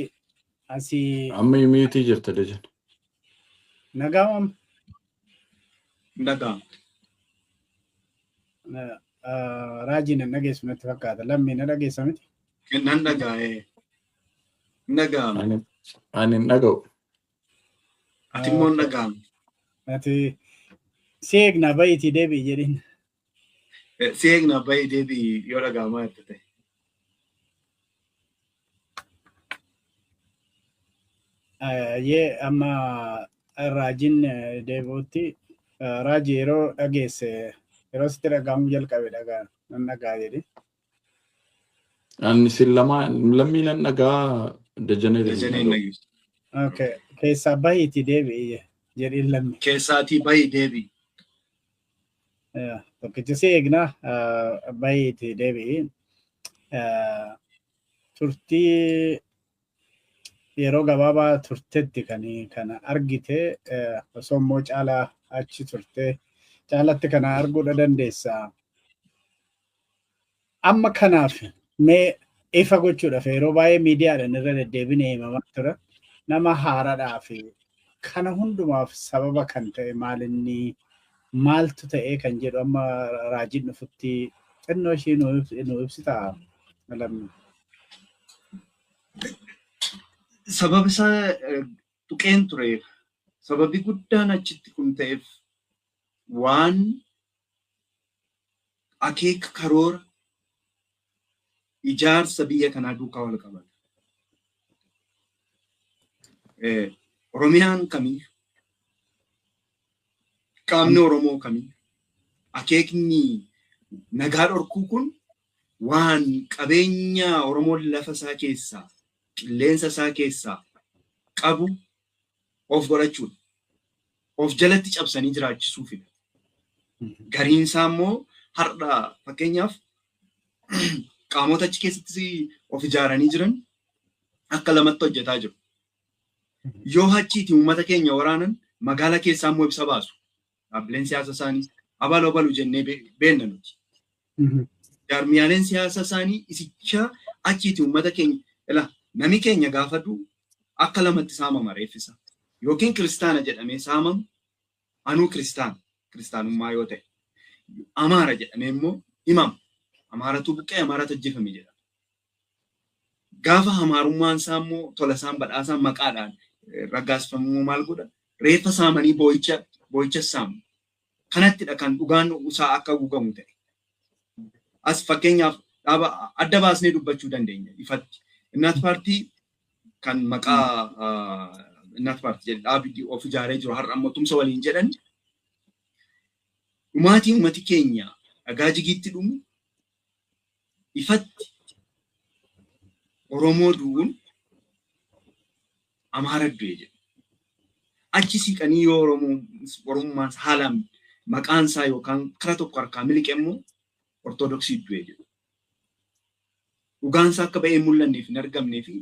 asii. Amma imiitii jirta dejan. Nagaamam. Nagaam. Raajii nan dhageessu natti fakkaata. Lammii na dhageessa miti? Nan dhagaa'ee. Nagaam. Ani hin dhaga'u. Ati immoo hin dhagaam. Ati seegna bayitii deebi'i jedhin. Seegna bayi deebi'i yoo dhagaamaa itti ta'e. Yee amma raajiin deebi'utti raajii yeroo dhageesse yeroo sitti dhagaamuu jalqabe nan dhagaa jedhi. Ani sin lammii nan dhagaa dajanee dhageessu. Okay. Keessaa bahiitii deebi'i jedhin lammii. Keessaatii bayi deebi'i. Tokkichi seegna bahiitii deebi'i. Turtii yeroo gabaabaa turtetti kan argite osoo immoo caalaa achi turte caalatti kana arguudha dandeessa. Amma kanaaf mee ifa gochuudhaaf yeroo baay'ee miidiyaadhaan irra deddeebinee himamaa ture nama haaraadhaaf kana hundumaaf sababa kan ta'e maalinni maaltu ta'ee kan jedhu amma raajiin dhufutti xinnoo ishii nu ibsitaa lammii. Sababa isaa tuqeen tureef sababi guddaan achitti kun ta'eef waan akeeka karoora ijaarsa biyya kanaa duukaa wal qabata. Oromiyaan kamiyyuu qaamni Oromoo kamiyyuu akeekni nagaa dhorkuu kun waan qabeenya Oromoon lafa isaa keessaa qilleensa isaa keessaa qabu of godhachuudha. Of jalatti cabsanii jiraachisuufidha. Gariin isaa immoo har'a fakkeenyaaf qaamota achi keessatti of ijaaranii jiran akka lamatti hojjetaa jiru. Yoo achiiti uummata keenya waraanan magaala keessaa immoo ibsa baasu. Dhaabbileen siyaasa isaanii abaloo balu jennee beenna nuti. Jaarmiyaaleen siyaasa isaanii isicha achiiti uummata keenya ilaa nami keenya gaafatu akka lamatti saamama reeffisa. Yookiin kiristaana jedhamee saamamu anuu kiristaanummaa yoo ta'e. Amaara jedhamee immoo himamu. Amaaratu buqqee amaaratu ajjeefame jedhama. Gaafa amaarummaan isaa immoo tola isaan badhaasaan maqaadhaan raggaasifamuu maal godha? Reeffa saamanii boo'icha saamu. Kanattidha kan dhugaan isaa akka gugamu ta'e. As fakkeenyaaf dhaaba adda baasnee dubbachuu dandeenya ifatti. Innaat paartii kan maqaa innaat paartii jedhe dhaabbii of ijaaree jiru har'a ammoo tumsa waliin jedhan dhumaatiin uummati keenya dhagaa jigiitti dhumu ifatti Oromoo du'uun Amaara du'e jedhu. Achi siqanii yoo Oromummaan haalaan maqaan isaa yookaan kara tokko harkaa miliqe immoo Ortodoksii du'e jedhu. Dhugaan isaa akka ba'ee mul'anneef hin argamnee fi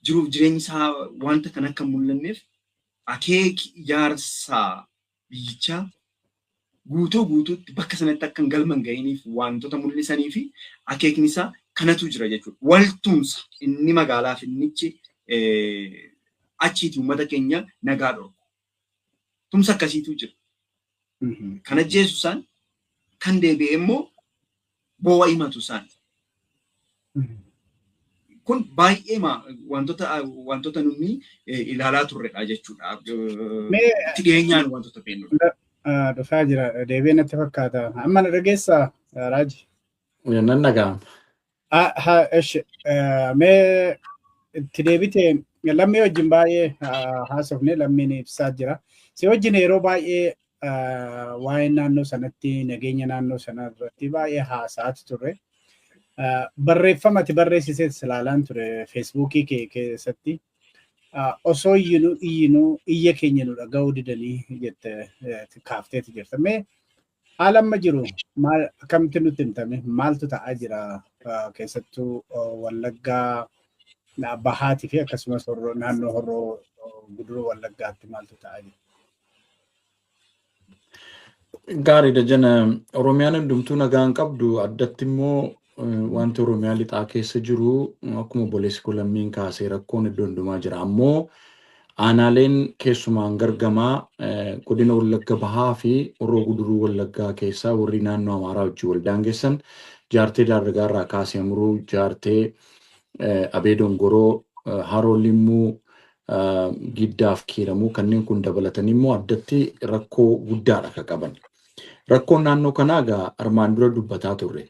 jiruuf jireenyi isaa wanta kan akka mul'anneef akeeki ijaarsaa biyyichaa guutuutti bakka sanatti akka hin galman ga'iniif wantoota mul'isanii fi akeekni isaa kanatu jira jechuudha. Waltumsa inni magaalaa finnichi achiiti uummata keenya nagaa dhorku. Tumsa akkasiitu jira. Kana jeesu isaan kan deebi'e immoo boo'a himatu isaan. Kun baay'ee wantoota nuni ilaalaa turredha jechuudha. Itti dhiyeenyaan wantoota beeknudha. Dhufaa jira deebiin natti fakkaata. Amma na dhageessaa Raaji. Nan dhaga'ama. Mee itti deebite lammii wajjin baay'ee haasofne lammiin ibsaa jira. Si wajjin yeroo baay'ee waa'ee naannoo sanatti nageenya naannoo sana irratti baay'ee haasa'aa turre. Barreeffama ati barreessitee ilaalaan ture Feesbuukii kee keessatti osoo iyyinuu iyya keenya nu dhaga'uu didanii jettee kaafteeti jirta. Mee haala amma jiru akkamitti nutti himtame maaltu ta'aa jira keessattuu Wallaggaa Bahaatii fi akkasumas naannoo Horroo Guduruu Wallaggaatti maaltu ta'aa jira? Gaariidha jana Oromiyaan hundumtuu nagaan qabdu addatti immoo wanti Oromiyaa lixaa keessa jiru akkuma obboleessi koo lammiin kaasee rakkoon iddoo hundumaa jira. Ammoo aanaaleen keessumaan gargamaa godina Wallagga Bahaa fi Horroo Guduruu Wallaggaa keessaa warri naannoo Amaaraa wajjin wal daangessan jaartee Daaragaarraa kaasee Amuruu, jaartee Abee Dongoroo, Haroo Limmuu, Giddaaf Kiiramuu kanneen kun dabalatanii immoo addatti rakkoo guddaadha kan qaban. Rakkoon naannoo kanaa egaa armaan dura dubbataa turre.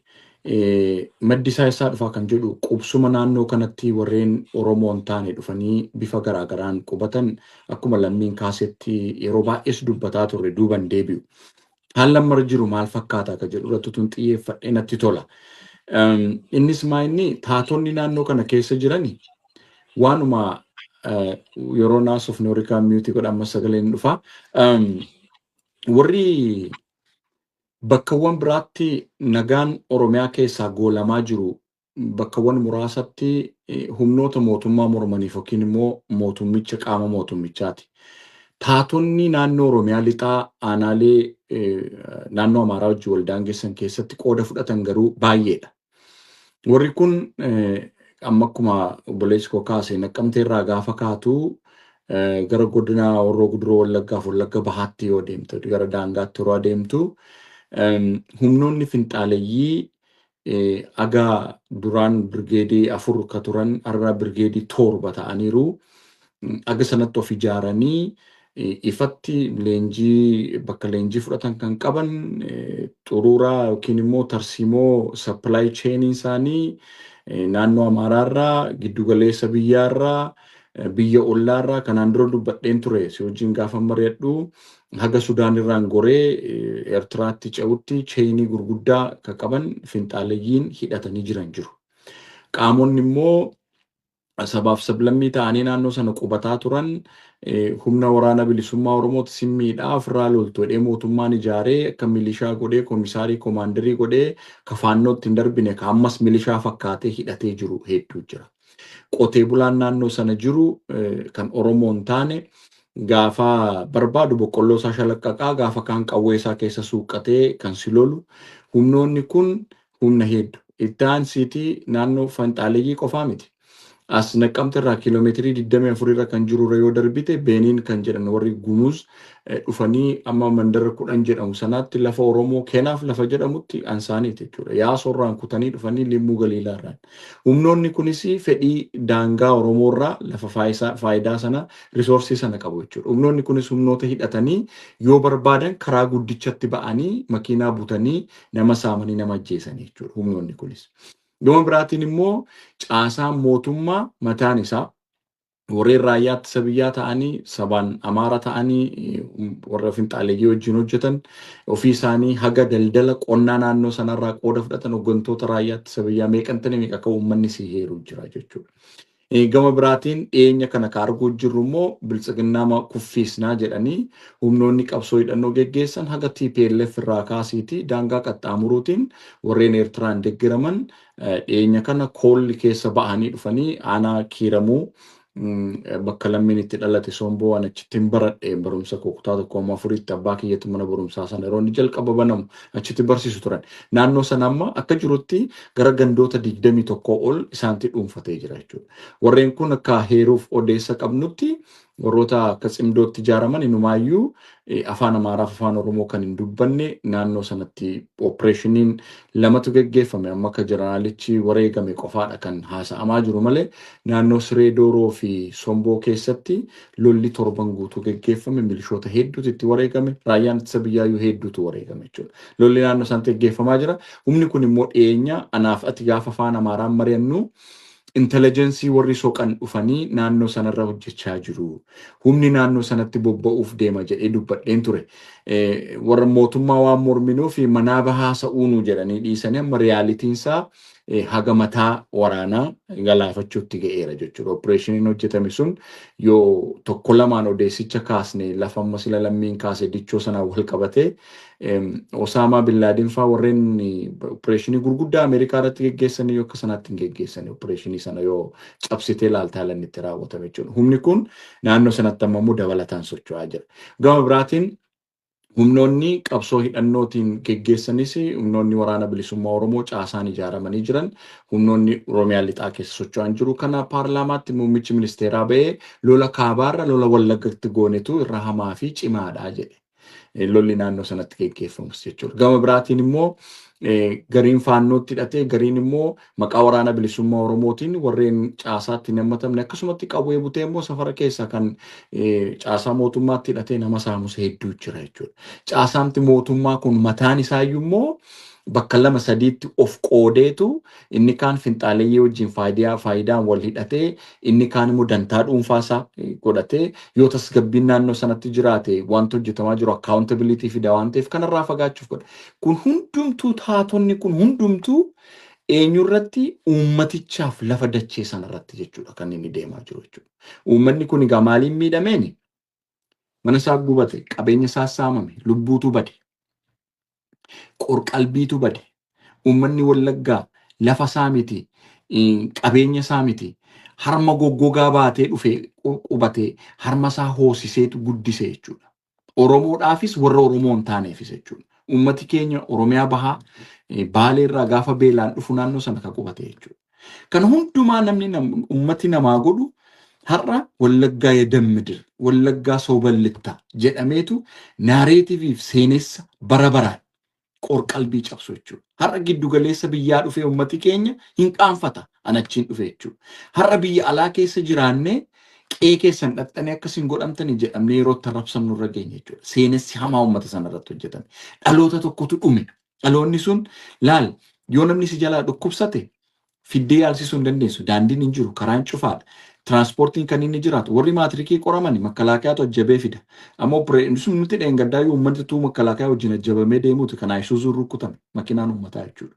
Maddi isaa dhufaa kan jedhu qubsuma naannoo kanatti warreen Oromoo hin taane dhufanii bifa garaagaraan qubatan akkuma lammiin kaasetti yeroo baay'ees dubbataa turre duuban deebi'u. Haalli amma jiru maal fakkaata akka jedhu irratti tun xiyyeeffadhee natti tola. Innis inni taatonni naannoo kana keessa jirani waanuma yeroo naasofne horikaan miyuutii godha amma sagaleen dhufa. Warri bakkawwan biraatti nagaan Oromiyaa keessaa goolamaa jiru bakkawwan muraasatti humnoota mootummaa mormaniif yookiin immoo mootummicha qaama mootummichaati. Taatonni naannoo Oromiyaa lixaa aanaalee naannoo Amaaraa wajjin wal daangessan keessatti qooda fudhatan garuu baay'eedha. Warri kun amma akkuma obboleessi koo kaase Naqqamteerraa gaafa kaatu gara godina Horroo Guduroo Wallaggaaf Wallagga Bahaatti yoo deemtu gara daangaatti yeroo adeemtu humnoonni finxaaleeyyii aga duraan birgeedii 4 ka turan har'a birgeedii 7 ta'aniiru aga sanatti of ijaaranii ifatti leenjii bakka leenjii fudhatan kan qaban xuruuraa yookiin immoo tarsiimoo supply chain isaanii naannoo Amaaraarraa giddugaleessa biyyaarraa biyya ollaarraa kanaan dura dubbadheen ture si wajjin gaafa mari'adhu haga Sudaan irraan goree Eertiraatti ce'utti cheenii gurguddaa kan qaban finxaaleeyyiin hidhatanii jiran jiru. Qaamonni immoo sabaaf sablammii ta'anii naannoo sana qubataa turan humna waraana bilisummaa Oromooti simmiidhaa ofirraa loltu jedhee mootummaan ijaaree akka milishaa godhee komisaarii koomaandarii godhee kafaannootti hin darbine ka ammas milishaa fakkaatee hidhatee jiru hedduu jira. Qotee bulaan naannoo sana jiru kan Oromoo hin taane gaafa barbaadu boqqolloo isaa shalaqqaqaa gaafa kaan qawwee isaa keessa suuqqatee kan si lolu humnoonni kun humna hedduu. Itti aansiitii naannoo finxaaleeyyii qofaa miti. As Naqqamteerraa kiiloomeetirii 24 irra kan jiru yoo darbite Beeniin kan jedhan warri Gumuz dhufanii amma mandara 10 jedhamu sanaatti lafa Oromoo keenaaf lafa jedhamutti ansaaniiti jechuudha. Yaasorraan kutanii dhufanii Limmuu Galiilaarraan. Humnoonni kunis fedhii daangaa Oromoorraa lafa faayidaa sana risoorsii sana qabu jechuudha. Humnoonni kunis humnoota hidhatanii yoo barbaadan karaa guddichatti ba'anii makiinaa butanii nama saamanii nama ajjeesanii jechuudha humnoonni kunis. Gama biraatiin immoo caasaan mootummaa mataan isaa warreen raayyaa ittisa biyyaa ta'anii sabaan Amaara ta'anii warra finxaaleeyyii wajjin hojjetan ofii isaanii haga daldala qonnaa naannoo sanarraa qooda fudhatan hooggantoota raayyaa ittisa biyyaa meeqantanii meeqa akka uummanni si heeruu jira jechuudha. Gama biraatiin dhiyeenya kana ka arguu jirru immoo biltsiginnaa kuffiisnaa jedhanii humnoonni qabsoo hidhannoo geggeessan haga TPLF irraa kaasiiti daangaa qaxxaamuruutiin warreen Eertiraan deeggaraman dhiyeenya kana koolli keessa ba'anii dhufanii aanaa Kiiramuu bakka lammiin itti dhalate Somboo waan achitti hin baradhe barumsa kutaa tokko amma afuritti abbaa kiyyatti mana barumsaa sana yeroo inni jalqaba banamu achitti barsiisu turan. Naannoo sana amma akka jirutti gara gandoota 21 ol isaanitti dhuunfatee jira jechuudha. Warreen kun akka heeruuf odeessa qabnutti warroota akka cimdootti ijaaraman inumaayyuu afaan Amaaraaf afaan Oromoo kan hin dubbanne naannoo sanatti opereeshiniin lamatu geggeeffame amma akka jeneraalichi wareegame qofaadha kan haasa'amaa jiru malee naannoo Siree Dooroo fi Somboo keessatti lolli torban guutuu geggeeffame milishoota hedduutu itti wareegame raayyaan ittisa biyyaayyuu hedduutu wareegame jechuudha. Lolli naannoo sanatti geggeeffamaa jira. Humni kun immoo dhiyeenya anaaf ati gaafa afaan Amaaraan mari'annu intelligensii warri soqan dhufanii naannoo sanarra hojjechaa jiru. Humni naannoo sanatti bobba'uuf deema jedhee dubbadheen ture. Warra mootummaa waan morminuu fi manaa bahaasa uunuu jedhanii dhiisanii amma riyaaliitiinsaa haga mataa waraanaa galaafachuutti ga'eera jechuudha. Opereeshiniin hojjetame sun yoo tokko lamaan odeessicha kaasne lafa amma sila lammiin kaase dichoo sanaan wal qabatee Osaamaa Bin Laadin faa warreen opereeshinii gurguddaa Ameerikaa irratti geggeessanii yoo akka sanaatti hin geggeessanii opereeshinii sana yoo cabsitee ilaaltaa haalan itti raawwatame jechuudha. Humni kun naannoo sanatti ammamuu dabalataan socho'aa jira. Gama biraatiin humnoonni qabsoo hidhannootiin geggeessanis humnoonni waraana bilisummaa Oromoo caasaan ijaaramanii jiran humnoonni Oromiyaa lixaa keessa socho'an jiru. Kana paarlaamaatti muummichi ministeeraa ba'ee lola kaabaarra lola wallaggatti goonetu irra hamaa fi cimaadha jedhe. Lolli naannoo sanatti geggeeffamus jechuudha. Gama biraatiin immoo gariin faannootti hidhatee gariin immoo maqaa waraana bilisummaa Oromootiin warreen caasaatti nammatamne akkasumatti qawwee butee immoo safara keessa kan caasaa mootummaatti hidhatee nama saamus hedduu jira jechuudha. Caasaamti mootummaa kun mataan isaayyuu immoo bakka lama sadiitti of qoodeetu inni kaan finxaaleeyyii wajjin faayidaan wal hidhatee inni kaan immoo dantaa dhuunfaasaa godhatee yoo tasgabbiin naannoo sanatti jiraate wanti hojjetamaa jiru accountability fida waan ta'eef kanarraa fagaachuuf godha. Kun hundumtuu taatonni kun hundumtuu eenyurratti uummatichaaf lafa dachee sanarratti jechuudha kan inni deemaa jiru jechuudha. Uummanni kun egaa maaliin miidhameeni? Mana isaa gubate, qabeenya isaa saamame, lubbuutu bade. Qorqalbiitu bade. Uummanni Wallaggaa lafa isaa miti, qabeenya isaa miti, harma goggogaa baatee dhufee qubatee harma isaa hoosiseetu guddise jechuudha. Oromoodhaafis warra Oromoo hin taaneefis jechuudha. Uummati keenya Oromiyaa bahaa Baaleerraa gaafa beelaan dhufu naannoo sana ka qubate jechuudha. Kan hundumaa namni uummati namaa godhu har'a Wallaggaa yedammidir, Wallaggaa sooballitta jedhameetu naareetiifiif seenessa bara baraan qorqalbii cabsu jechuudha. Har'a giddu galeessa biyyaa dhufee uummati keenya hin qaanfata anachiin dhufe jechuudha. Har'a biyya alaa keessa jiraannee qe'ee keessan dhaxxanii akkasiin godhamtanii jedhamnee yeroo itti arrabsamnu irra geenye jechuudha. Seenessi hamaa uummata sana irratti hojjetame. Dhaloota tokkotu dhume. Dhaloonni sun laal yoo namni si jalaa dhukkubsate fiddee yaalsisuu hin dandeessu. Daandiin hin jiru, karaan cufaadha. Transportiin kan inni jiraatu warri maatirikii qoramani makkalaakaatu ajjabee fida. Amma opereeshinii nuti dheengaddaa yoo uummanni tuu makkalaakaa wajjin ajjabamee deemuuti kan Ayisuuzuun rukkutame makinaan uummataa jechuudha.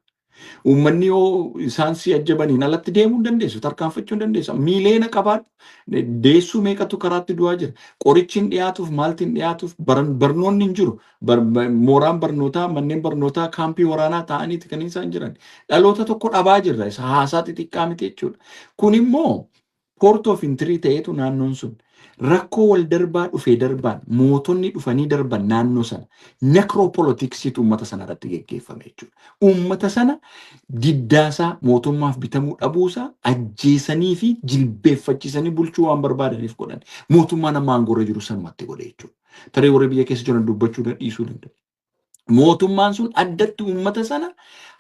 Uummanni yoo isaan si ajjabaniin alatti deemuu hin dandeessu, tarkaanfachuu hin dandeessu. Miileena qabaadhu deessuu meeqatu karaatti du'aa jira. Qorichi hin dhiyaatuuf maalti hin dhiyaatuuf barnoonni hin jiru. Mooraan barnootaa manneen barnootaa kaampii waraanaa ta'aniiti kan isaan jiran. Dhaloota tokko dhabaa jirra isa haasaa xixiqqaa miti jechuudha. Kun immoo Port of Entry ta'etu naannoon sun rakkoo wal darbaa dhufee darbaan mootonni dhufanii darban naannoo sana necropoliticsiitu uummata sana irratti geggeeffame jechuudha. Uummata sana diddaasaa mootummaaf bitamuu dhabuusaa ajjeesanii fi jilbeeffachisanii bulchuu waan barbaadaniif godhan. Mootummaan amma aangoorra jiru sanumatti godhe jechuudha. Taree warra biyya keessa jiran dubbachuu dhiisuu danda'u. Mootummaan sun addatti uummata sana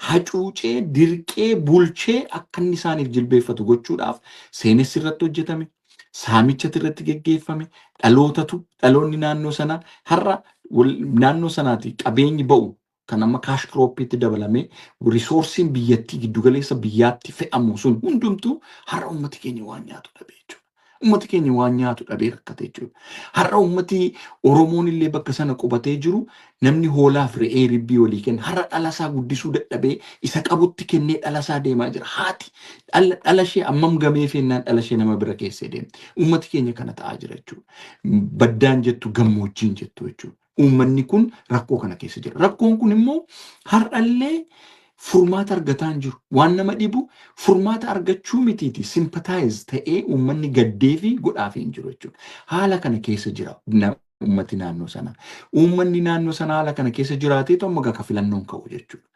hacuucee dirqee bulchee akka inni isaaniif jilbeeffatu gochuudhaaf seenessi irratti hojjetame, saamichatti irratti geggeeffame, dhaloonni naannoo sanaa har'a naannoo sanaati qabeenyi ba'u kan amma kaash kirooppiitti dabalamee risoorsiin biyyattii giddugaleessa biyyaatti fe'amu sun hundumtuu har'a uummati keenya waan nyaatu dhabe jechuudha. Uummati keenya waan nyaatu dhabee rakkate jechuudha. Har'a uummati Oromoon illee bakka sana qubatee jiru namni hoolaaf re'ee ribbii walii kenna. Har'a dhalasaa guddisuu dadhabee isa qabutti kennee dhalasaa deemaa jira. Haati dhalashee ammam gamee feennaan dhalashee nama bira keessee deemti. Uummati keenya kana ta'aa jira jechuudha. Baddaan jettu gammoojjiin jettu jechuudha. Uummanni kun rakkoo kana keessa jira. Rakkoon kun immoo har'allee furmaata argataa hin jiru. Waan nama dhibu furmaata argachuu mitiiti sympathize ta'ee uummanni gaddee fi godhaafii hin jiru jechuudha. Haala kana keessa jira uummati naannoo sana. Uummanni naannoo sana haala kana keessa jiraatee tomma gaka filannoon ka'u jechuudha.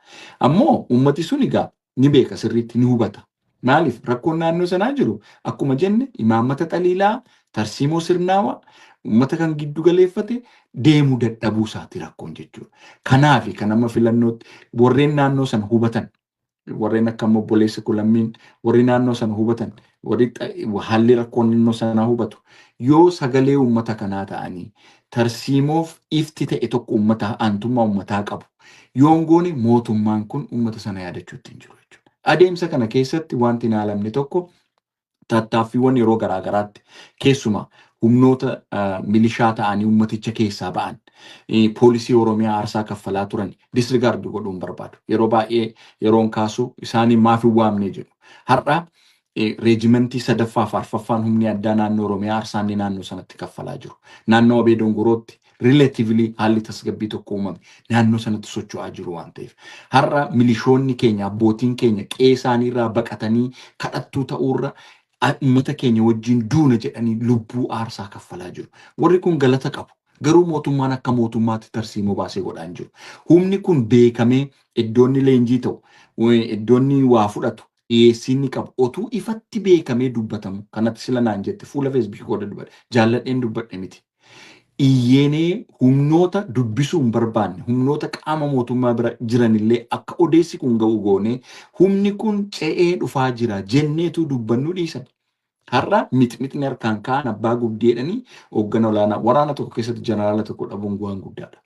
Ammoo uummati sun egaa ni beeka sirriitti ni hubata. Maaliif rakkoon naannoo sanaa jiru akkuma jenne imaammata xaliilaa tarsiimoo sirnaawaa uummata kan giddu galeeffate deemuu dadhabuu isaati rakkoon jechuudha. Kanaafi kan amma filannootti warreen naannoo sana hubatan warreen akka obboleessa Kulammiin warri naannoo sana hubatan warri haalli rakkoon naannoo sana hubatu yoo sagalee uummata kanaa ta'anii tarsiimoof ifti ta'e tokko uummata aantummaa uummataa qabu yoon goone mootummaan kun uummata sana yaadachuutti hin jiru jechuudha. Adeemsa kana keessatti wanti hin haalamne tokko tattaaffiiwwan yeroo garaagaraatti keessumaa humnoota milishaa ta'anii uummaticha keessaa ba'an poolisii Oromiyaa aarsaa kaffalaa turan disrigaardi godhuun barbaadu. Yeroo baay'ee yeroon kaasu isaanii maaf hin waamne jedhu. Har'a reejimentii sadaffaa fi arfaffaan humni addaa naannoo Oromiyaa aarsaanni naannoo sanatti kaffalaa jiru. Naannoo Abee Dongorootti relatively haalli tasgabbii tokko uumame naannoo sanatti socho'aa jiru waan ta'eef. Har'a milishoonni keenya abbootiin keenya qe'ee isaaniirraa baqatanii kadhattuu ta'uurra uummata keenya wajjin duuna jedhanii lubbuu aarsaa kaffalaa jiru. Warri kun galata qabu. Garuu mootummaan akka mootummaatti tarsiimoo baasee godhaa hin jiru. Humni kun beekamee iddoonni leenjii ta'u, iddoonni waa fudhatu, dhiyeessiin qabu otuu ifatti beekamee dubbatamu kanatti sila naan jette fuula feesbuukii godha dubbadhe jaalladheen dubbadhe miti. Iyyeenee humnoota dubbisuu hin barbaanne humnoota qaama mootummaa bira jiranillee akka odeessi kun ga'u goone humni kun ce'ee dhufaa jira jenneetu dubbannu dhiisan. Har'a mixmixni harkaan ka'an abbaa guddeedhanii hoogganaa olaanaa waraana tokko keessatti jeneraala tokko dhabuun waan guddaadha.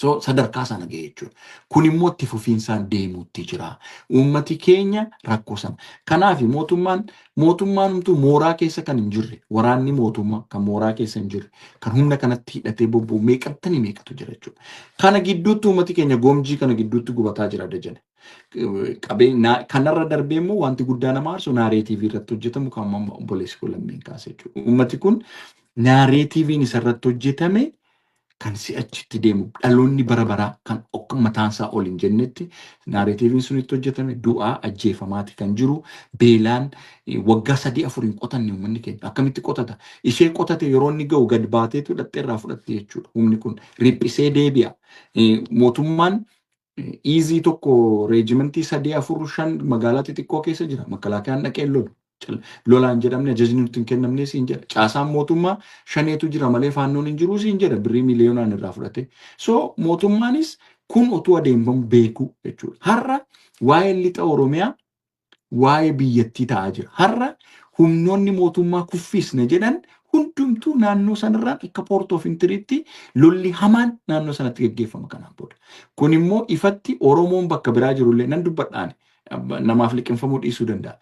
So sadarkaa sana ga'e jechuudha. Kun immoo itti fufiinsaan deemuutti jira. Uummati keenya rakkoo sana. Kanaaf mootummaan mooraa keessa kan hin jirre waraanni mootummaa kan mooraa keessa hin jirre kan humna kanatti hidhatee bobba'u meeqatu jira jechuudha. Kana gidduutti uummati keenya goomjii kana gidduutti gubataa jira dajane. Kanarra darbee immoo wanti guddaa nama aarsu naareetiivii irratti hojjetamu kan obboleessi Kulammiin kaase jechuudha. Uummati kun naareetiiviin isarratti hojjetame kan si'achitti deemu dhaloonni bara baraa kan akka mataansaa ol hin jennetti naareetiiviin sun itti hojjetame du'aa ajjeefamaati kan jiru beelaan waggaa 3-4 hin qotanne uummanni keenya akkamitti qotata ishee qotate yeroo inni ga'u gad baateetu dhaqxeerraa fudhatte jechuudha. Humni kun riphisee deebi'a. Mootummaan Easy tokko reejimentii 3-4-5 magaalaa xixiqqoo keessa jira. Makalaakayaan dhaqee lolaan jedhamne ajajni nutti hin kennamne siin jedha. Caasaan mootummaa shaneetu jira malee faannoon hin jiru siin jedha birrii miliyoonaan irraa fudhate. So mootummaanis kun otuu adeemamu beeku jechuudha. Har'a waa'ee lixa Oromiyaa waa'ee biyyattii ta'aa jira. Har'a humnoonni mootummaa kuffisne jedhan hundumtuu naannoo sanarraan akka Port of Entrytti lolli hamaan naannoo sanatti gaggeeffama kanaan booda. Kun immoo ifatti Oromoon bakka biraa jirullee nan dubbadhaan namaaf liqinfamuu dhiisuu danda'a.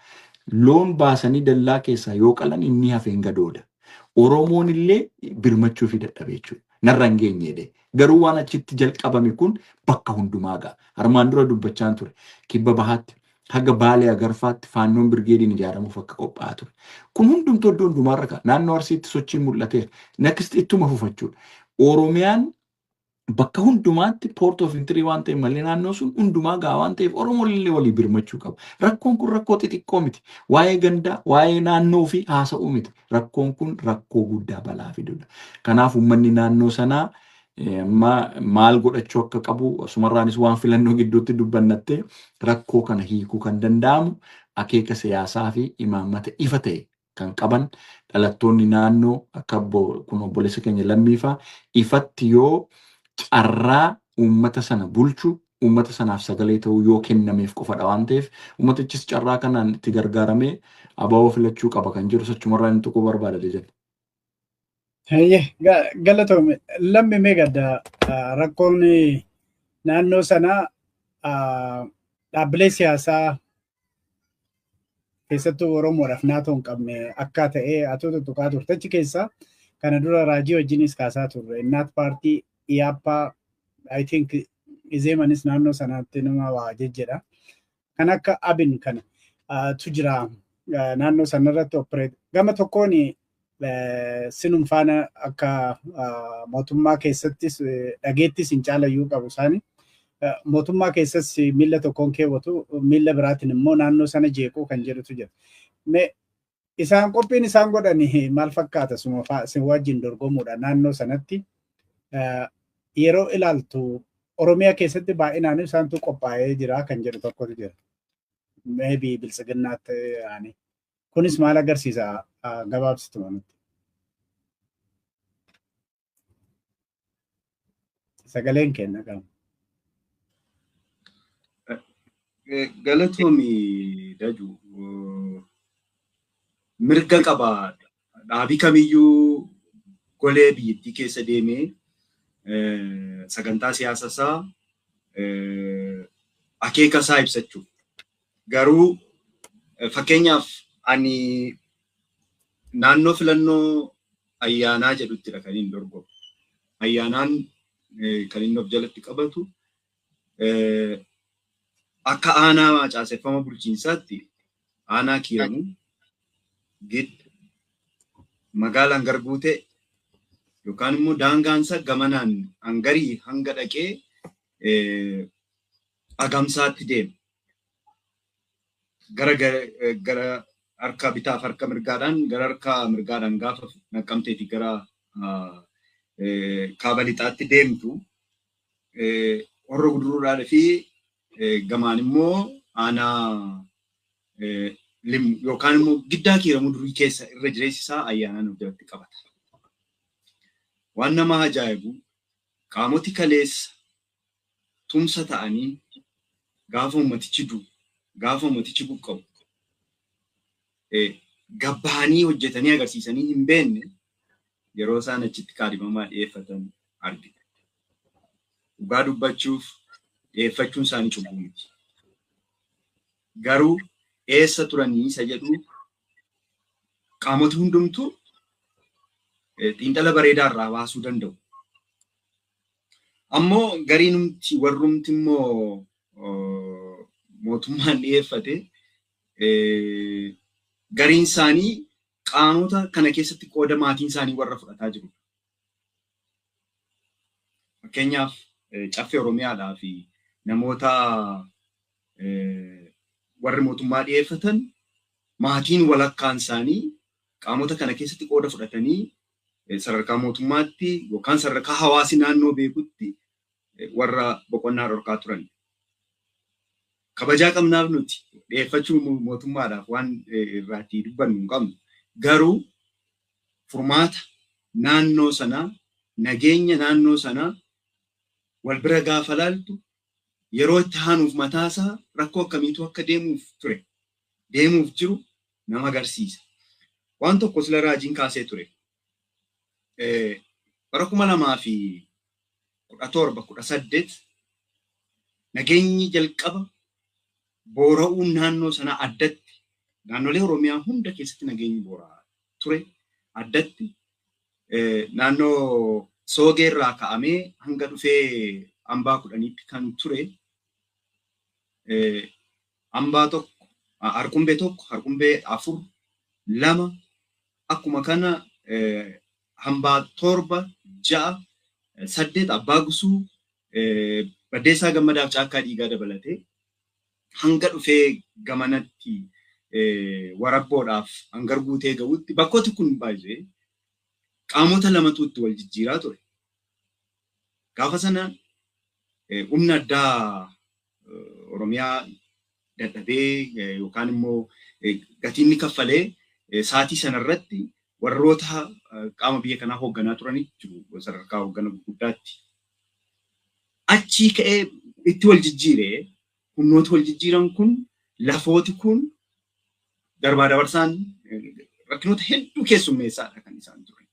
Loon baasanii dallaa keessaa yoo qalan inni hafeen gadooda. Oromoon illee birmachuu fi dadhabee jechuudha. Narra hin geenyeedhe. Garuu waan achitti jalqabame kun bakka hundumaa ga'a. Armaan dura dubbachaan ture. Kibba bahaatti haga Baalee Agarfaatti faannoon birgeediin ijaaramuuf akka qophaa'aa ture. Kun hundumtuu iddoo hundumaarra ka'a. Naannoo Arsiitti sochiin mul'ateera. Next ittuma fufachuudha. Oromiyaan bakka hundumaatti Port of Entry waan ta'eef malee naannoo sun hundumaa ga'a waan ta'eef Oromoon illee walii birmachuu qaba. Rakkoon kun rakkoo xixiqqoo miti. Waa'ee gandaa, waa'ee naannoo fi haasa'uu miti. Rakkoon kun rakkoo guddaa balaa fidudha. Kanaaf uummanni naannoo sanaa maal godhachuu akka qabu asumarraanis waan filannoo gidduutti dubbannattee rakkoo kana hiikuu kan danda'amu akeeka siyaasaa fi imaammata ifa ta'e kan qaban dhalattoonni naannoo akka kun obboleessa keenya Lammiifaa ifatti yoo carraa uummata sana bulchu uummata sanaaf sagalee ta'uu yoo kennameef qofadha waan ta'eef uummatichis carraa kanaan itti gargaaramee abaaboo filachuu qaba kan jiru achumarraa inni tokko barbaada jedhe. Galatoome Lammi meegadda rakkoon naannoo sanaa dhaabbilee siyaasaa keessattuu Oromoodhaaf naatoo hin qabne akka ta'ee atoo tuttuqaa turte achi keessa kana dura raajii wajjinis kaasaa turre innaat paartii Iyaappaa I think izeemanis naannoo sanaatti nama waa jejjedha. Kan akka abin kana tu jira naannoo sanarratti operate gama tokkoon sinum faana akka mootummaa keessattis dhageettis hin caalayyuu qabu isaanii mootummaa keessas miilla tokkoon keewwatu miilla biraatiin immoo naannoo sana jeequu kan jedhutu jira. Isaan qophiin isaan godhani maal fakkaata sin wajjin dorgomuudha naannoo sanatti yeroo ilaaltu Oromiyaa keessatti baay'inaan isaantu qophaa'ee jira kan jedhu tokkotu jira. Maybe biltsiginnaatti yaani. Kunis maal agarsiisa gabaabsitu nutti. Sagaleen kenna qaba. Galatoomi Daju mirga qaba dhaabii kamiyyuu golee biyyattii keessa deemee sagantaa siyaasa isaa akeeka isaa ibsachuu. Garuu fakkeenyaaf ani naannoo filannoo ayyaanaa jedhutti kan inni dorgomu. Ayyaanaan kan inni of jalatti qabatu akka aanaa caaseffama bulchiinsaatti aanaa Kiiramuu Gid magaalaan Garbuutee yookaan immoo daangaansa gamanaan hangarii hanga dhaqee agamsaatti deema. Gara harka bitaaf harka mirgaadhaan gara harka mirgaadhaan gaafa naqqamteeti gara kaaba lixaatti deemtu Horroo Guduruudhaa fi gamaan immoo aanaa yookaan immoo Giddaa Kiiramuu durii keessa irra jireessisaa ayyaanaan of jalatti qabata. Waan nama ajaa'ibu qaamoti kaleessa tumsa ta'anii gaafa ummatichi du'u gaafa ummatichi buqqa'u gabbahanii hojjetanii agarsiisanii hin beekne yeroo isaan achitti kaadhimamaa dhiyeeffatan argina. Dhugaa dubbachuuf dhiyeeffachuun isaanii cubbuu miti. Garuu eessa turanii isa jedhu qaamoti hundumtuu xiinxala bareedaa irraa baasuu danda'u. Ammoo gariinumti warrumti immoo mootummaan dhiyeeffate gariin isaanii qaamota kana keessatti qooda maatiin isaanii warra fudhataa jiru. Fakkeenyaaf caffee Oromiyaadhaa fi namoota warri mootummaa dhiyeeffatan maatiin walakkaan isaanii qaamota kana keessatti qooda fudhatanii sadarkaa mootummaatti yookaan sadarkaa hawaasi naannoo beekutti warra boqonnaa dhorkaa turan. Kabajaa qabnaaf nuti dhiyeeffachuu mootummaadhaaf waan irraatti dubbannu hin qabnu. Garuu furmaata naannoo sanaa nageenya naannoo sanaa wal bira gaafa laaltu yeroo itti aanuuf mataasaa rakkoo akkamiitu akka deemuuf jiru nama agarsiisa. Waan tokko sila raajiin kaasee ture. Bara 2017 nageenyi jalqaba boora'uun naannoo sanaa addatti naannolee Oromiyaa hunda keessatti nageenyi boora'aa ture addatti naannoo Soogee irraa ka'amee hanga dhufee hambaa 10tti kan ture hambaa tokko harqumbee tokko harqumbee 4 2 akkuma kana hambaa 7 6 8 abbaa gusuu baddeessaa gammadaaf caakkaa dhiigaa dabalatee hanga dhufee gamanatti warabboodhaaf hangar guutee ga'utti bakkooti kun baay'ee qaamota lamatu itti wal jijjiiraa ture. Gaafa sana humna addaa Oromiyaa dadhabee yookaan immoo gatiin kaffalee saatii sanarratti warroota qaama biyya kanaa hoogganaa turanii jiru sadarkaa hoogganaa guddaatti. Achii ka'ee itti wal jijjiiree humnoota wal jijjiiran kun lafooti kun darbaa dabarsaan rakkinoota hedduu keessummeessaadha kan isaan ture.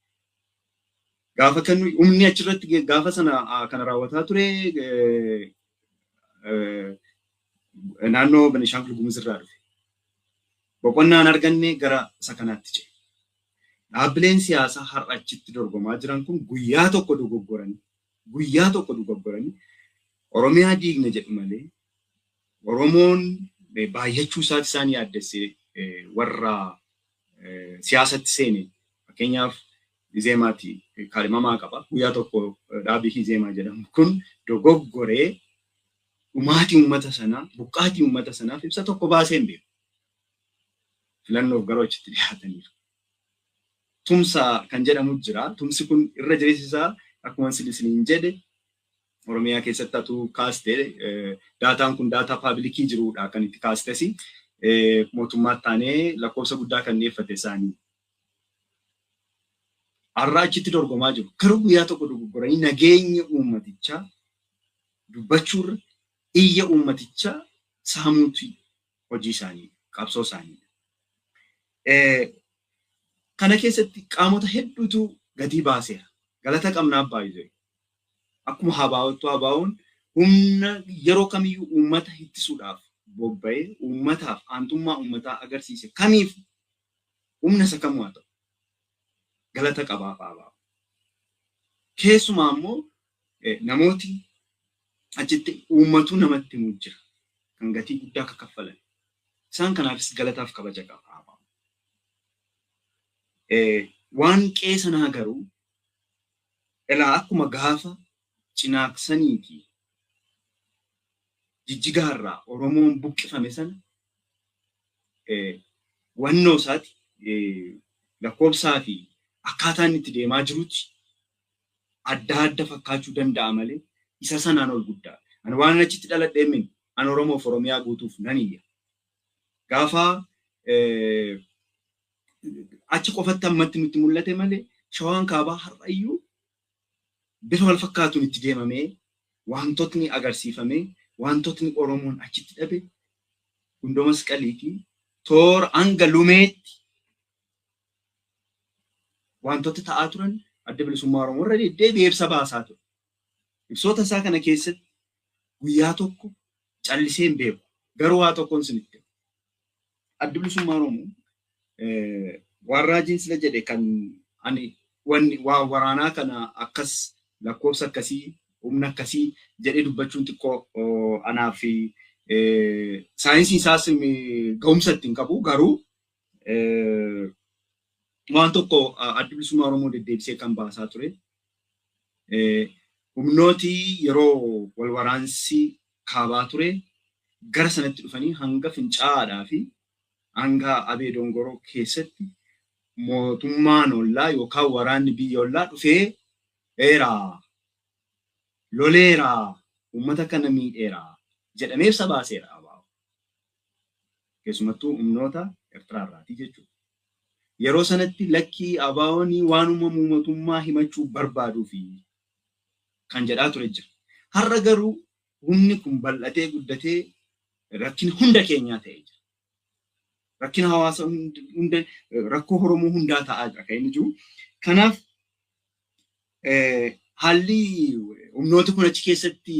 Gaafa kan humni achirratti gaafa sana kana raawwataa ture naannoo Benishaangul Gumuz irraa dhufe. Boqonnaan arganne gara isa kanaatti ce'e. Dhaabbileen siyaasaa har'a achitti dorgomaa jiran kun guyyaa tokko dogoggoranii Oromiyaa diigna jedhu malee Oromoon baay'achuu isaati isaan yaaddessee warra siyaasatti seene fakkeenyaaf Izeemaati kaadhimamaa qaba. Guyyaa tokko dhaabii Izeemaa jedhamu kun dogoggoree dhumaatii uummata sanaa, buqqaatii uummata sanaaf ibsa tokko baasee hin beeku. Filannoof garuu achitti dhiyaataniiru. Tumsa kan jedhamu jira. Tumsi kun irra jireessisaa akkuma isiniin jedhe Oromiyaa keessatti atu kaaste daataan kun daataa paabilikii jirudha kan itti kaastesi mootummaa taanee lakkoofsa guddaa kan dhiyeeffate isaanii. Har'a achitti dorgomaa jiru. Garuu guyyaa tokko dogoggoranii nageenya uummatichaa dubbachuurra iyya uummatichaa saamuuti hojii isaanii, qabsoo isaanii. Kana keessatti qaamota hedduutu gatii baaseera. Galata qabnaaf baay'ee. Akkuma habaa'uun humna yeroo kamiyyuu uummata ittisuudhaaf bobba'ee uummataaf aantummaa uummataa agarsiise kamiif humna isa kamuu haa ta'u galata qabaaf habaa'u. Keessumaa immoo namooti achitti uummatu namatti himuu jira kan gatii guddaa akka kaffalan. Isaan kanaafis galataaf kabaja qaba habaa'u. Waan qeesanaa garuu ilaa akkuma gaafa cinaaksaniiti jijjigaarraa Oromoon buqqifame sana wannoo isaati lakkoofsaa fi akkaataan itti deemaa jirutti adda fakkaachuu danda'a malee isa sanaan ol guddaa. Ani waan achitti dhaladhee min an Oromoof Oromiyaa guutuuf nan iyya. Gaafa achi qofatti ammatti nutti mul'ate malee Shawaan Kaabaa har'ayyuu bifa wal fakkaatuun itti deemamee wantootni agarsiifamee wantootni Oromoon achitti dhabe Gundoo Masqaliitii toora hanga lumeetti wantoota ta'aa turan adda bilisummaa Oromoo irra deddeebi'ee ibsa baasaa ture. Ibsoota isaa kana keessatti guyyaa tokko callisee hin beeku. Garuu waa tokkoon sinitti. Adda bilisummaa Oromoo waan raajiin sila jedhe kan ani waa waraanaa kana akkas lakkoofsa akkasii humna akkasii jedhee dubbachuun xiqqoo anaa fi saayinsii isaas ga'umsa ittiin qabu garuu waan tokko adda bilisummaa Oromoo deddeebisee kan baasaa ture. Humnooti yeroo wal waraansi kaabaa ture gara sanatti dhufanii hanga Fincaa'aadhaa fi hanga Abee Dongoroo keessatti mootummaan ollaa yookaan waraanni biyya ollaa dhufee loleeraa uummata kana miidheeraa jedhamee ibsa baaseera ABO. Keessumattuu humnoota Eertiraarraatii jechuudha. Yeroo sanatti lakkii ABO'n waan uumamuumatummaa himachuu barbaaduu fi kan jedhaa ture jira. Har'a garuu humni kun bal'atee guddatee rakkina hunda keenyaa ta'ee jira. Rakkina hawaasa hunda rakkoo Oromoo hundaa ta'aa jira kan inni jiru. Kanaaf haalli humnooti kun achi keessatti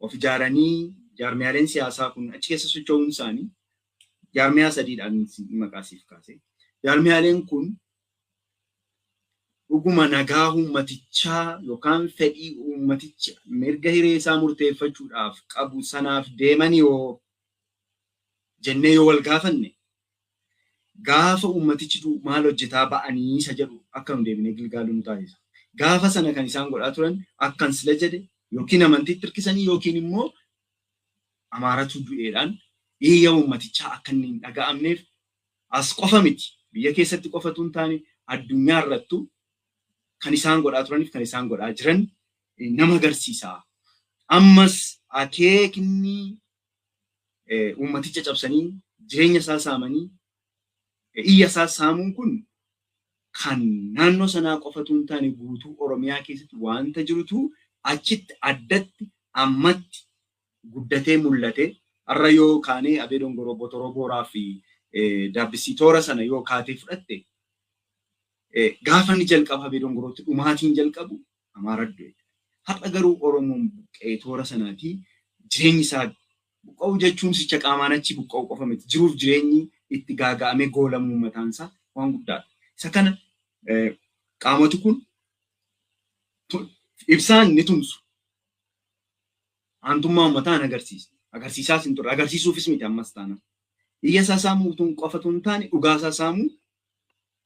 of ijaaranii jaarmiyaaleen siyaasaa kun achi keessa socho'uun isaanii jaarmiyaa sadiidhaan maqaa siif kaase. Jaarmiyaaleen kun dhuguma nagaa uummatichaa yookaan fedhii uummaticha mirga hiree isaa murteeffachuudhaaf qabu sanaaf deemanii yoo jennee yoo wal gaafanne gaafa uummatichi maal hojjetaa ba'anii isa jedhu akka nu deebinee gilgaaluu nu taasisa. Gaafa sana kan isaan godhaa turan akkan sila jedhe yookiin amantiitti hirkisanii yookiin immoo amaaratu du'eedhaan iyya uummatichaa akka inni hin dhaga'amneef as qofa miti biyya keessatti qofatu hin taane addunyaa irrattu kan isaan godhaa turaniif kan isaan godhaa jiran nama agarsiisa. Ammas akeekni uummaticha cabsanii jireenya isaa saamanii iyya isaa saamuun kun kan naannoo sanaa qofatu hin taane guutuu Oromiyaa keessatti waanta jirutu achitti addatti ammatti guddatee mul'ate. Har'a yoo kaanee Abee Dongoroo Botoroo Booraa fi Daabbisii toora sana yoo kaatee fudhatte gaafa inni jalqaba Abee Dongorootti dhumaatiin jalqabu Amaaraa du'e. Har'a garuu Oromoon buqqee toora sanaatii jireenyi isaa buqqa'u jechuun sicha qaamaan achi buqqa'u qofa miti. Jiruuf jireenyi itti gaaga'amee goolamuu mataan isaa waan guddaadha. Isa kana qaamoti kun ibsaan ni tumsu. Aantummaa uummataa agarsiisa. Agarsiisaas hin turre. Agarsiisuufis miti ammas taana. Iyya isaa saamuu qofatu hin taane dhugaa isaa saamuu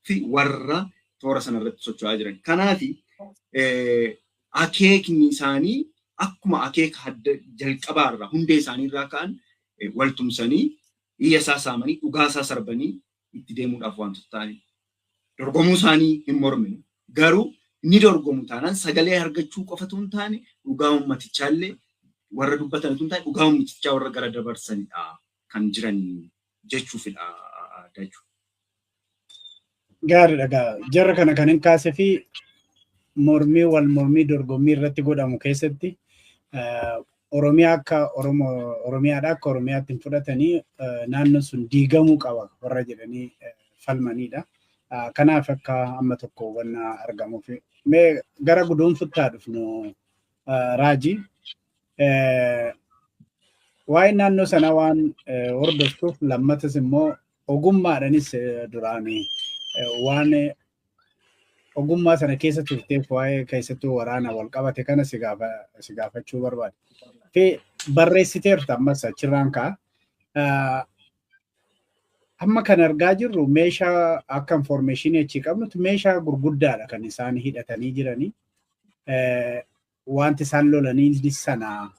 fi warra toora sana irratti socho'aa jiran. Kanaaf akeekni isaanii akkuma akeeka jalqabaarraa hundee isaaniirraa ka'an waltumsanii iyya isaa saamanii dhugaa isaa sarbanii itti deemuudhaaf wantoota ta'anii dorgomuu isaanii hin mormine garuu ni dorgomu taanaan sagalee argachuu qofatu hin taane dhugaa ummatichaallee warra dubbatan tun taane dhugaa ummatichaa warra gara dabarsanidha kan jiran jechuufidha jechuudha. Gaariidha. Jarra kana kan hin kaasee fi mormii wal mormii dorgommii irratti godhamu keessatti Oromiyaa akka Oromiyaadha akka Oromiyaatti hin fudhatanii naannoon sun diigamuu qaba warra jedhanii falmanidha. Kanaaf akka amma tokko wanna argamuuf mee gara guduunfuttaa dhufnu Raajii waa'ee naannoo sana waan hordoftuuf lammatas immoo ogummaadhanis duraanii waan ogummaa sana keessa turteef waa'ee keessattuu waraana wal qabate kana si gaafachuu barbaade. Fi barreessiteerta ammas achirraan ka'a. Amma kan argaa jirru meeshaa akka informationii achi qabnutti meeshaa gurguddaadha kan isaan hidhatanii jiranii. Wanti isaan lolanii sana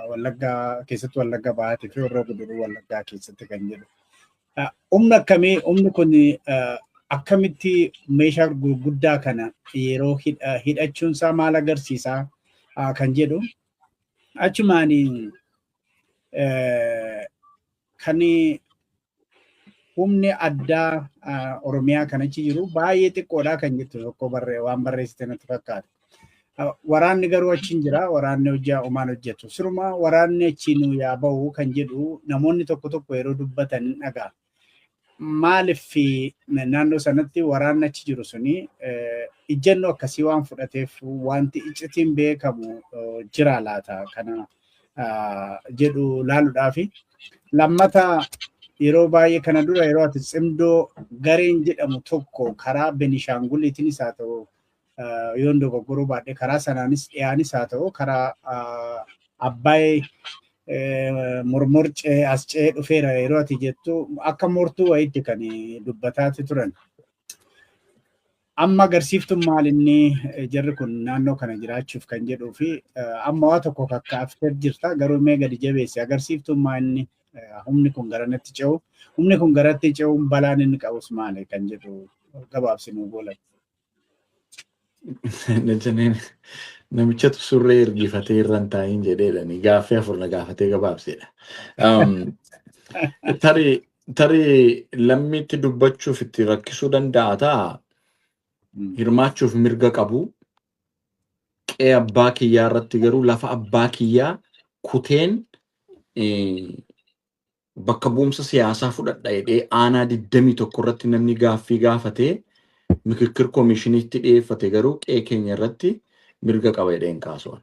Wallaggaa keessatti Wallagga Bahaatee fi Horroo Guduruu Wallaggaa keessatti kan jedhu. Humna akkamii humni kun akkamitti meeshaa gurguddaa kana yeroo hidhachuun isaa maal agarsiisaa kan jedhu. Achumaani kan humni addaa Oromiyaa kan achi jiru baay'ee xiqqoodha kan jettu tokko waan barreessite natti fakkaata. Waraanni garuu achiin jira. Waraanni hojjaa omaan hojjetu. Siruma waraanni achiin yaa bahu kan jedhu namoonni tokko yeroo dubbatan dhagaa. Maaliif naannoo sanatti waraanni achi jiru suni ijjennoo akkasii waan fudhateef wanti iccitiin beekamu jira laata kana jedhu laaluudhaafi. Lammata yeroo baay'ee kana dura yeroo ati cimdoo gareen jedhamu tokko karaa Benishaanguliitiinis haa ta'u yoon dogoggoruu baadhee karaa sanaanis dhiyaanis haa ta'u karaa Abbaay mormorcee as ce'ee dhufeera yeroo ati jettu akka mortuu wayiitti kan dubbataati turan. Amma agarsiiftuun maal inni jarri kun naannoo kana jiraachuuf kan jedhuu fi amma waa tokko kakkaaftee jirta garuu mee gadi jabeesse agarsiiftuun maal inni humni kun garanatti ce'u humni kun garatti ce'uun balaan inni qabus maali kan jedhu gabaabsinuu goolan. Namichatu surree ergifatee irraan taa'iin jedheedhani gaaffii afur na gaafatee gabaabseedha. Tarii lammiitti dubbachuuf itti rakkisuu danda'a ta'a. Hirmaachuuf mirga qabu. Qe'ee abbaa kiyyaa irratti garuu lafa abbaa kiyyaa kuteen bakka bu'umsa siyaasaa fudhadha jedhee aanaa 21 irratti namni gaaffii gaafatee Mikirkir koomishiniitti dhiyeeffate garuu qe'ee keenya irratti mirga qaba jedheen kaasuun.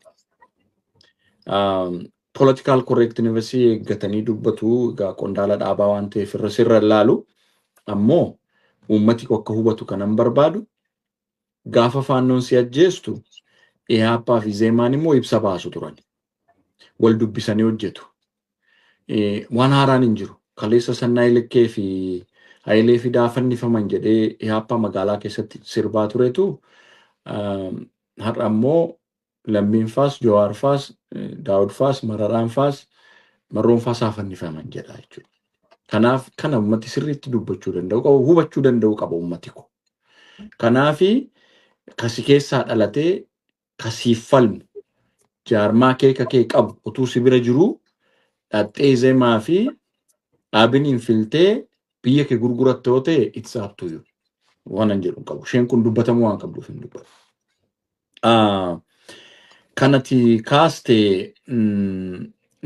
Political correctness eeggatanii dubbatu egaa qondaala dhaabaa waan ta'eef sirra ilaalu ammoo uummati akka hubatu kanan barbaadu gaafa faannoon si ajjeestu Ihaappaa fi Zeemaan immoo ibsa baasu turan. Wal dubbisanii hojjetu. Waan haaraan hin jiru. Kaleessa Sannaa Ilkkee fi Hayilee Fidaa fannifaman jedhee Ihaappaa magaalaa keessatti sirbaa turetu har'a immoo Lammiin faas, Jawaar faas, Daawud faas, Mararaan faas, Marroon faas haa fannifaman jedha jechuudha. Kanaaf kana uummati sirriitti dubbachuu danda'u qabu, hubachuu danda'u qaba uummati kun. Kanaafi kasi keessaa dhalatee kasiif falmu jaarmaa keeka kee qabu utuu si bira jiru dhaxxee Zeemaa fi Aabiniin filtee biyya kee gurgurattoo ta'e it's up to you. Waan jedhu qabu. Isheen kun dubbatamuu waan qabduuf hin dubbatu. Kanati kaaste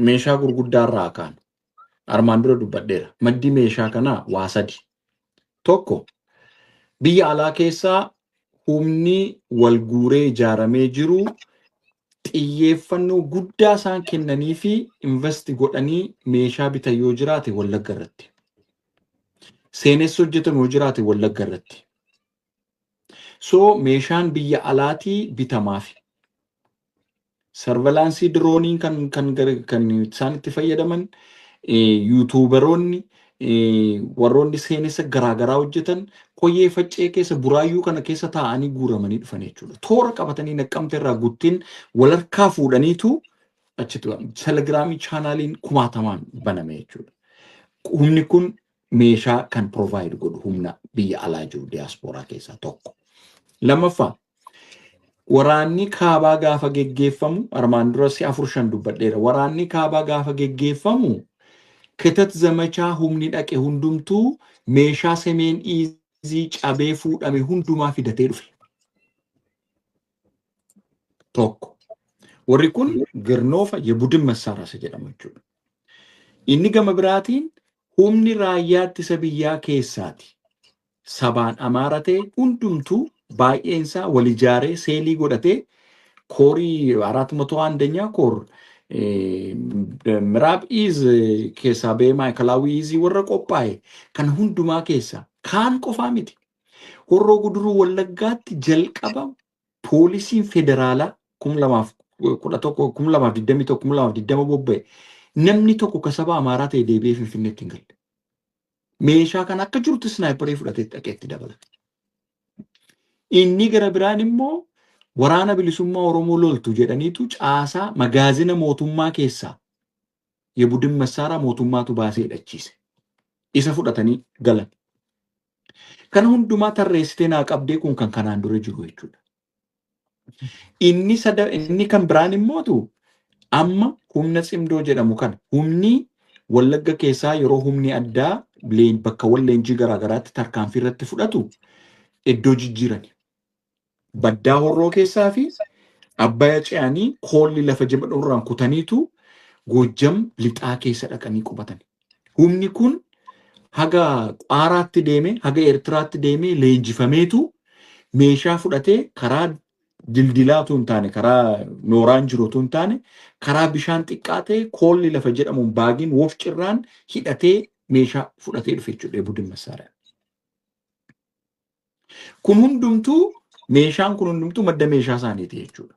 meeshaa gurguddaa irraa kaan armaan dura dubbadheera. Maddi meeshaa kanaa waa sadi. Tokko biyya alaa keessaa humni wal guuree ijaaramee jiru xiyyeeffannoo guddaa isaan kennanii fi investi godhanii meeshaa bitan yoo jiraate Wallagga irratti. Seenessi hojjetamu yoo jiraate Wallagga irratti. So meeshaan biyya alaatii bitamaafi. Sarvalaansii dirooniin kan isaan itti fayyadaman yuutuubaroonni warroonni seenessa garaagaraa hojjetan koyyee faccee keessa buraayyuu kana keessa taa'anii guuramanii dhufan jechuudha. Toora qabatanii Naqqamte irraa Guttiin walharkaa fuudhaniitu achitti telegiraamii chaanaaliin kumaatamaan baname jechuudha. Humni kun meeshaa kan provide godhu humna biyya alaa jiru diiyaaspooraa keessaa tokko. Lammaffaa waraanni kaabaa gaafa geggeeffamu armaan dura 4-5 dubbadheera. Waraanni kaabaa gaafa geggeeffamu ketat zamachaa humni dhaqe hundumtuu meeshaa semeen iizii cabee fuudhame hundumaa fidatee dhufe. Tokko. Warri kun Girnoofa የቡድን መሳሪያ jedhamu jechuudha. Inni gama biraatiin humni raayyaa ittisa biyyaa keessaati. Sabaan Amaara ta'e hundumtuu baay'eensaa wal ijaaree seelii godhatee koorii 401 koor ምዕራብ ኢዝ keessaa ba'ee maayikalaawii iizii warra qophaa'e kan hundumaa keessaa kaan qofaa miti. Horroo Guduruu Wallaggaatti jalqaba poolisiin federaalaa 2021 bobba'e namni tokko ka saba Amaaraa ta'e deebi'ee Finfinneetti hin galle. Meeshaa kan akka jirtu snaayiparii fudhatee dhaqeetti dabalate. Inni gara biraan immoo waraana bilisummaa Oromoo loltu jedhaniitu caasaa magaazina mootummaa keessaa የቡድን መሳሪያ mootummaatu baasee hidhachiise. Isa fudhatanii galan. Kana hundumaa tarreessitee naa qabdee kun kan kanaan dura jiru jechuudha. Inni kan biraan immootu amma humna Tsimdoo jedhamu kana humni Wallagga keessaa yeroo humni addaa bakka leenjii garaagaraatti tarkaanfii irratti fudhatu iddoo jijjiirani. Baddaa Horroo keessaa fi Abbayyaa ce'anii koolli lafa jabadhuurraan kutaniitu Gojjam lixaa keessa dhaqanii qubatan. Humni kun haga Qaaraatti deemee haga Eertiraatti deemee leenjifameetu meeshaa fudhatee karaa dildilaatu hin taane karaa nooraan jirutu hin taane karaa bishaan xiqqaa ta'e koolli lafa jedhamuun baagiin woof cirraan hidhatee meeshaa fudhatee dhufe jechuudha buddin masaaraa. Kun hundumtuu meeshaan kun hundumtuu madda meeshaa isaaniiti jechuudha.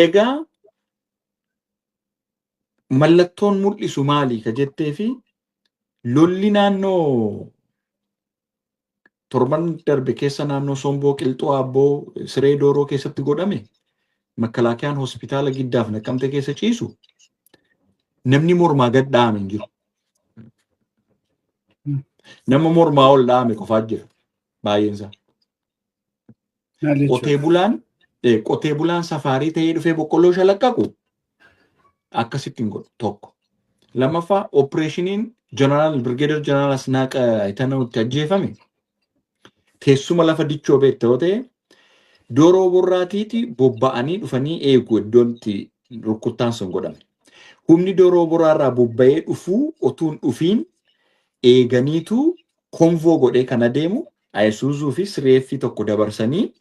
Egaa mallattoon mul'isu maali ka jettee fi lolli naannoo torban darbe keessa naannoo Somboo Qilxuu Abboo Siree Dooroo keessatti godhame makkalaakiyaan hospitaala Giddaaf Naqqamte keessa ciisu namni mormaa gad dhaame hin jiru. Nama mormaa ol dhaame qofaa jira baay'eensaa. Qotee bulaan safaarii ta'ee dhufee boqqolloo shalaqqaqu akkasitti hin godhu tokko. Lammaffaa opereeshiniin Brigadier General Asnaaqa Itanootti ajjeefame teessuma lafa dichoo beekte yoo ta'e Dooroo Borraatiiti bobba'anii dhufanii eegu iddootti rukuttaan sun godhame. Humni Dooroo Borraarraa bobba'ee dhufuu otuun dhufiin eeganiitu konvoo godhee kan adeemu Ayisuuzuu fi Sireeffii tokko dabarsanii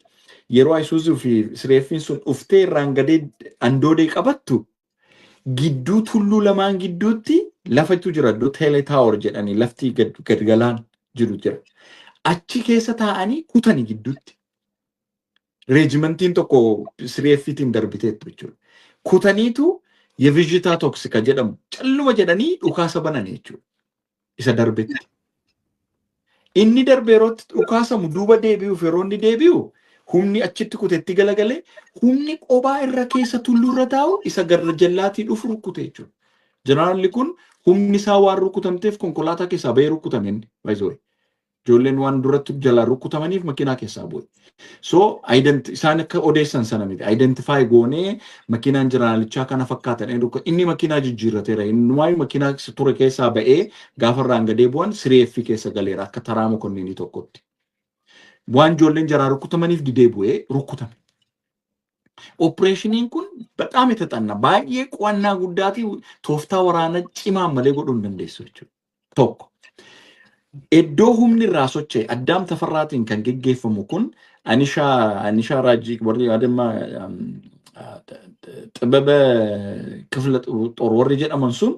yeroo Ayisuuzuu fi Sireeffiin sun dhuftee irraan gadee andoodee qabattu gidduu tulluu lamaan gidduutti lafatu jira iddoo Teeletaawor jedhanii lafti gadgalaan jiru jira. Achi keessa taa'anii kutanii gidduutti. Reejimentiin tokko Sireeffiitiin darbiteettu jechuudha. Kutaniitu የቪዥታ ቶክሲካ jedhamu calluma jedhanii dhukaasa banan jechuudha. Isa darbetti. Inni darbeerootti dhukaasamu duuba deebi'uuf yeroo inni deebi'u humni achitti kuteetti galagalee humni qophaa irra keessa tulluurra taa'u isa garra jallaatii dhufu rukkute jechuudha. Jeneraalli kun humni isaa waan rukkutamteef konkolaataa keessaa ba'ee rukkutame inni baay'ee. Ijoolleen waan duratti jalaa rukkutamaniif makiinaa keessaa bu'e. So isaan akka odeessan sana miti. Identify goonee makiinaan jeneraalichaa kana fakkaatan inni makiinaa jijjiirrateera. Inni waa'ee makiinaa ture keessaa ba'ee gaafa irraan gadee bu'an Sireeffii keessa galeera akka taraa mokonninii tokkotti. Waan ijoolleen jalaa rukkutamaniif didee bu'ee rukkutame. Opereeshiniin kun በጣም የተጠና baay'ee qo'annaa guddaati tooftaa waraanaa cimaa malee godhuu hin dandeessu jechuudha. Tokko. Iddoo humni irraa socho'e Addaam Tafarraatiin kan geggeeffamu kun Anishaa Raajii warri adamma xibaba kifla xor warri jedhaman sun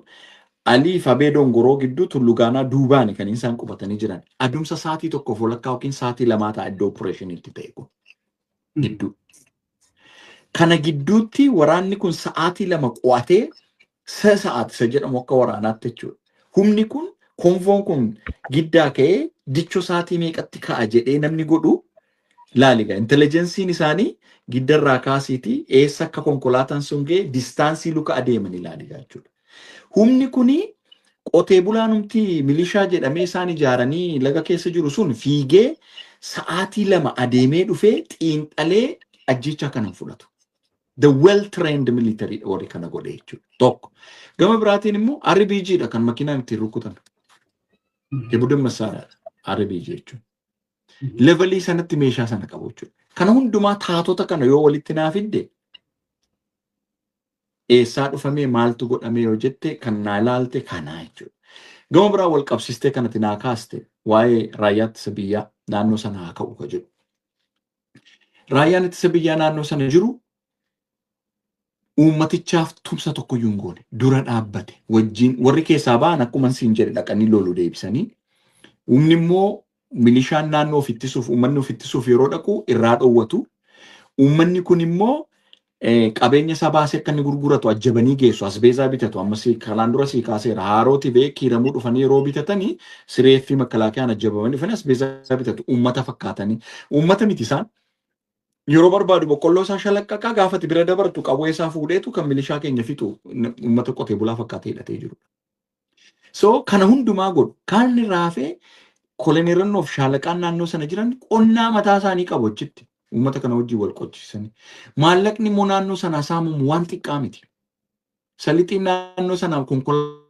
Alii fi Abee Dongoroo gidduu Tullugaanaa duubaani kan isaan qubatanii jiran. Adumsa sa'aatii tokkoof walakkaa yookiin sa'aatii lamaa ta'a iddoo opereeshiniitti ta'e kun gidduu. Kana gidduutti waraanni kun sa'aatii lama qo'atee sa'aatii jedhamu akka waraanaatti jechuudha. Humni kun konvoon kun giddaa ka'ee dichoo isaatii meeqatti ka'a jedhee namni godhu laaliga. Intelligensiin isaanii giddarraa kaasiiti eessa akka konkolaataan sun ga'e distaansii luka adeeman ilaaliga jechuudha. Humni kuni qotee bulaanumti milishaa jedhamee isaan ijaaranii laga keessa jiru sun fiigee sa'aatii 2 adeemee dhufee xiinxalee ajjecha kana fudhatu. The well-trained military warri kana godhe jechuudha. Tokko. Gama biraatiin immoo RPG dha kan makiinaan ittiin rukutan. Ibudin massaaraadha. RPG jechuudha. Levelii sanatti meeshaa sana qabu jechuudha. Kana hundumaa taatota kana yoo walitti naa fidde eessaa dhufamee maaltu godhamee yoo jette kan naa ilaalte kanaa jechuudha. Gama biraa wal qabsistee kanatti naa kaaste waa'ee raayyaa ittisa biyyaa naannoo sana haa ka'u ka jedhu. Raayyaan ittisa biyyaa naannoo sana jiru uummatichaaf tumsa tokko iyyuu hin goone dura dhaabbate wajjin warri keessaa ba'an akkuma siin jedhe dhaqanii loluu deebisanii. Humni immoo milishaan naannoo of ittisuuf uummanni of ittisuuf yeroo dhaqu irraa dhoowwatu. Uummanni kun immoo qabeenya isaa baasee akka inni gurguratu ajjabanii geessu asbeezaa bitatu ammas kalaan dura sii kaaseera haarooti bee kiiramuu dhufanii yeroo bitatanii siree fi makkalaakiyaan ajjabamanii dhufanii asbeezaa bitatu uummata fakkaatanii uummata miti isaan yeroo barbaadu boqqolloo isaa shalaqqaqaa gaafati bira dabartu qawwee isaa fuudheetu kan milishaa keenya fixu uummata qotee bulaa fakkaatee hidhatee jiru. So kana hundumaa godhu kan raafee koloneerannoof shaalaqaan naannoo sana jiran qonnaa mataa isaanii qabu achitti. Uummata kana wajjin wal qochisiisanii. Maallaqni immoo naannoo sanaa saamamu waan xiqqaa miti. Salixiin naannoo sanaa konkolaataa.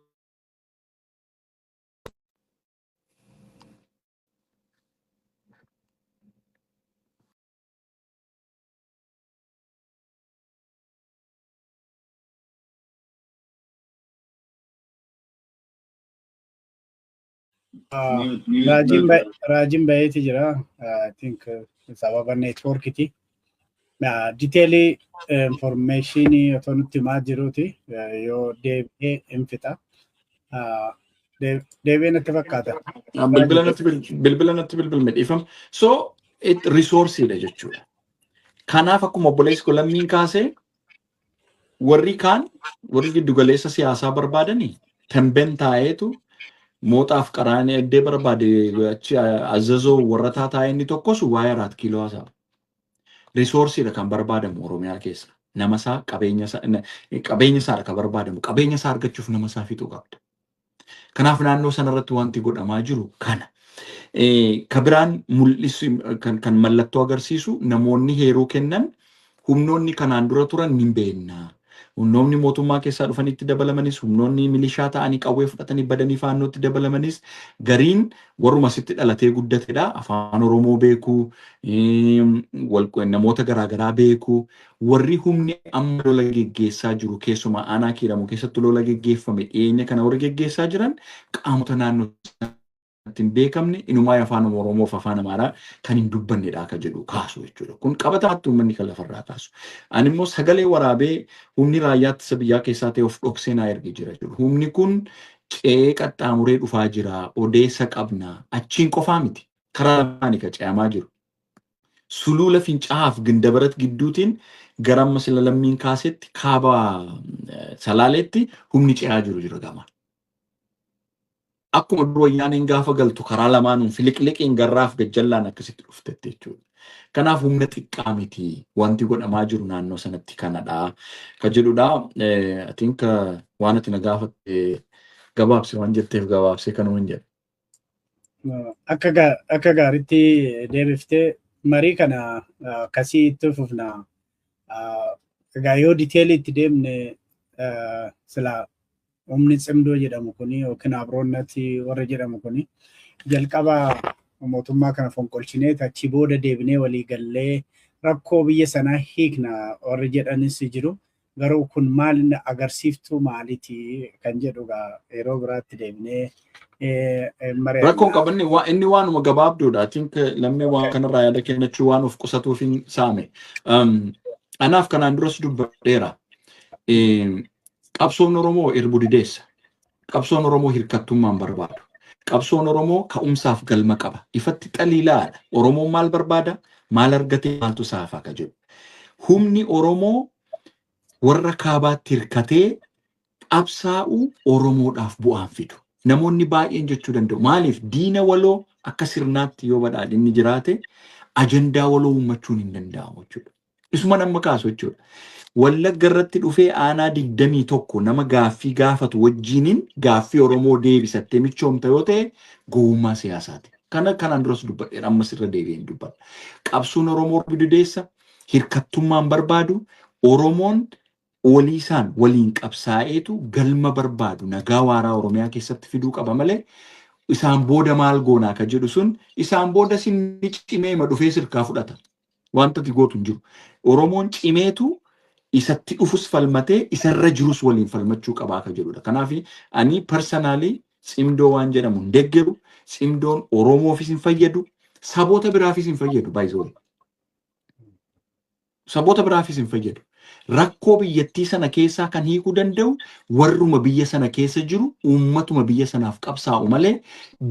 Raajin baay'eetu jira. I think sababa neetwoorkiiti. Detailii informationii otoo nutti himaa jiruuti yoo deebi'ee hin fixa. Deebi'ee natti fakkaata. Bilbila natti dhiifama. So resourceedha jechuudha. Kanaaf akkuma obboleessi kun lammiin kaasee warri kaan warri giddugaleessa siyaasaa barbaadanii tambeen taa'eetu mootaaf qaraanii eddee barbaade achi azazoo warra taa'ee inni tokkos waa'ee 4 kiiloo haasa'a. Resourceedha kan barbaadamu Oromiyaa keessa. Nama isaa qabeenya isaa kan barbaadamu qabeenya isaa argachuuf nama isaa fixuu qabda. Kanaaf naannoo sanarratti wanti godhamaa jiru kana. Kabiraan mul'isu kan mallattoo agarsiisu namoonni heeruu kennan humnoonni kanaan dura turan hin beekna. Humnoonni mootummaa keessaa dhufanitti dabalamanis humnoonni milishaa ta'anii qawwee fudhatanii badanii faannootti dabalamanis gariin warruma sitti dhalatee guddatedha. Afaan Oromoo beekuu, namoota garaagaraa beekuu, warri humni amma lola geggeessaa jiru keessumaa aanaa kiiramu keessatti lola geggeeffame dhiyeenya kana warri geggeessaa jiran qaamota naannoo hin beekamne inumaa afaan Oromoof afaan Amaaraa kan hin dubbannedha akka jedhu kaasu jechuudha. Kun qabatamaatti uummanni kan lafarraa kaasu. Ani immoo sagalee waraabee humni raayyaa ittisa biyyaa keessaa ta'e of dhoksee naa erge jira jechuudha. Humni kun ce'ee qaxxaamuree dhufaa jira. Odeessa qabna. Achiin qofaa miti. Karaa lamaanii kan ce'amaa jiru. Sulula Fincaa'aaf Gindabarat gidduutiin gara amma sila lammiin kaasetti kaaba Salaaleetti humni ce'aa jiru jira gamaan. Akkuma dura wayyaaniin gaafa galtu karaa lamaanuun filiqliqiin garraaf gajjallaan akkasitti dhuftetti jechuudha. Kanaaf humna xiqqaa miti wanti godhamaa jiru naannoo sanatti kanadha. Kan jedhudha. I think waan ati na gaafatte gabaabse waan jetteef gabaabsee kanuma hin jedhu. Akka gaariitti deebiftee marii kana akkasii itti fufna. Egaa yoo diteelii itti deemne silaa humni cimdoo jedhamu kuni yookiin abroonnatti warra jedhamu kuni jalqaba mootummaa kana fonqolchinee achi booda deebinee walii gallee rakkoo biyya sanaa hiikna warri jedhanis jiru. Garuu kun maal agarsiiftuu maaliiti kan jedhugaa yeroo biraatti deebinee rakkoon qabanne inni waanuma gabaabduudha. I think lammii waan kanarraa yaada kennachuu waan of qusatuuf hin saame. Anaaf kanaan duras dubbadheera. Qabsoon Oromoo erbudideessa. Qabsoon Oromoo hirkattummaan barbaadu. Qabsoon Oromoo ka'umsaaf galma qaba. Ifatti xaliilaadha. Oromoon maal barbaada? Maal argatee maaltu saafaa ka jedhu. Humni Oromoo warra kaabaatti hirkatee qabsaa'u Oromoodhaaf bu'aan fidu. namoonni baay'een jechuu danda'u. Maaliif diina waloo akka sirnaatti yoo badhaadhinni jiraate ajandaa waloo uummachuun hin danda'amu jechuudha. Isuma nama kaasu jechuudha. Wallagga irratti dhufee aanaa 21 nama gaaffii gaafatu wajjiniin gaaffii Oromoo deebisattee michoomta yoo ta'e gowwummaa siyaasaati. Kanaan duras dubbadheera ammas irra deebi'een dubbadha. Qabsuun Oromoo bidideessa hirkattummaan barbaadu Oromoon walii isaan waliin qabsaa'eetu galma barbaadu nagaa waaraa Oromiyaa keessatti fiduu qaba malee isaan booda maal goonaa ka jedhu sun isaan booda sinni cimee ma dhufee sirkaa fudhata. Wanta ati gootu hin jiru. Oromoon cimeetu isatti dhufus falmatee isarra jirus waliin falmachuu qabaa ka jedhudha. Kanaaf ani personally cimdoo waan jedhamu hin deeggaru. Cimdoon Oromoofis hin fayyadu. Saboota biraafis hin fayyadu baay'isoo. Saboota biraafis hin fayyadu. Rakkoo biyyattii sana keessaa kan hiikuu danda'u warruma biyya sana keessa jiru uummatuma biyya sanaaf qabsaa'u malee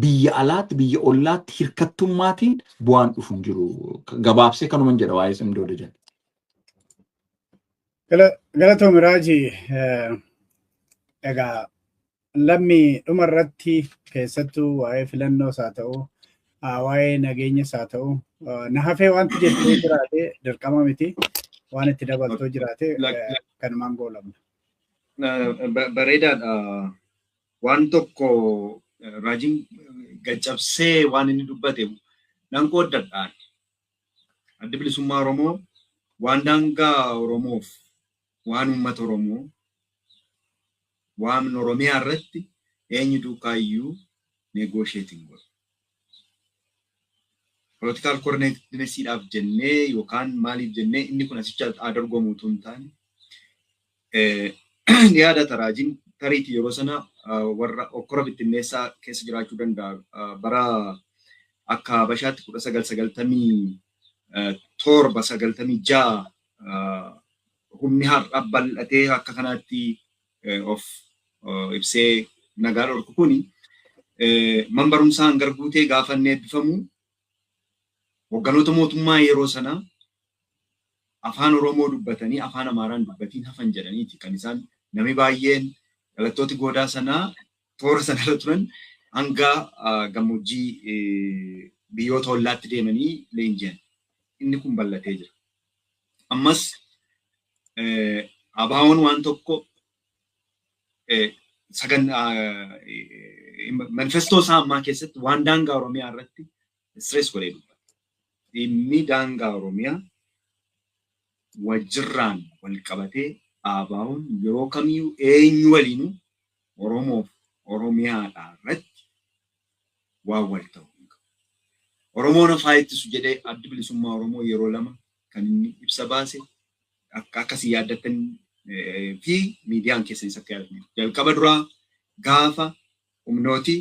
biyya alaatti biyya ollaatti hirkattummaatiin bu'aan dhufu hin jiru. Gabaabsee kanuman jedha waa'ee cimdoo dejan. Galatoom Raajii egaa lammii dhumarratti keessattuu waa'ee filannoos haa ta'u waa'ee nageenyas haa ta'u na hafee wanti jettee jiraate dirqama miti. Waan itti dabaltoo jiraate kanumaan goolabna. Bareedaadha. Waan tokko Raajiin gaccabsee waan inni dubbate nan qooddadhaan. Adda bilisummaa Oromoo waan daangaa Oromoof waan uummata Oromoo waan Oromiyaa irratti eenyu duukaayyuu negotiating godhu. Political correctness-idhaaf jennee yookaan maaliif jennee inni kun asicha adargomuutu hin taane ni yaadata Raajiin tariitii yeroo sana warra okkora bittinneessaa keessa jiraachuu danda'a. Bara akka Habashaatti 1997 humni har'a bal'atee akka kanaatti of ibsee nagaa dhorku kuni man barumsaan garguutee gaafannee eebbifamu hogganoota mootummaa yeroo sana afaan Oromoo dubbatanii afaan Amaaraan dubbatiin hafan jedhaniiti kan isaan namni baay'een dhalattooti goodaa sanaa toora sanarra turan hanga gammoojjii biyyoota hollaatti deemanii leenji'an. Inni kun bal'atee jira. Ammas abaawoon waan tokko manifestoo isaa ammaa keessatti waan daangaa Oromiyaa irratti stress godhee dubbata. Dhimmi daangaa Oromiyaa wajjirraan wal qabatee abaawoon yeroo kamiyyuu eenyu waliinuu Oromoof Oromiyaadhaa irratti waan wal ta'u. Oromoon afaa ittisu jedhee adda bilisummaa Oromoo yeroo lama kan inni ibsa baase akkasii yaaddattan fi miidiyaan keessanis akka yaadatan. Jalqaba duraa gaafa humnooti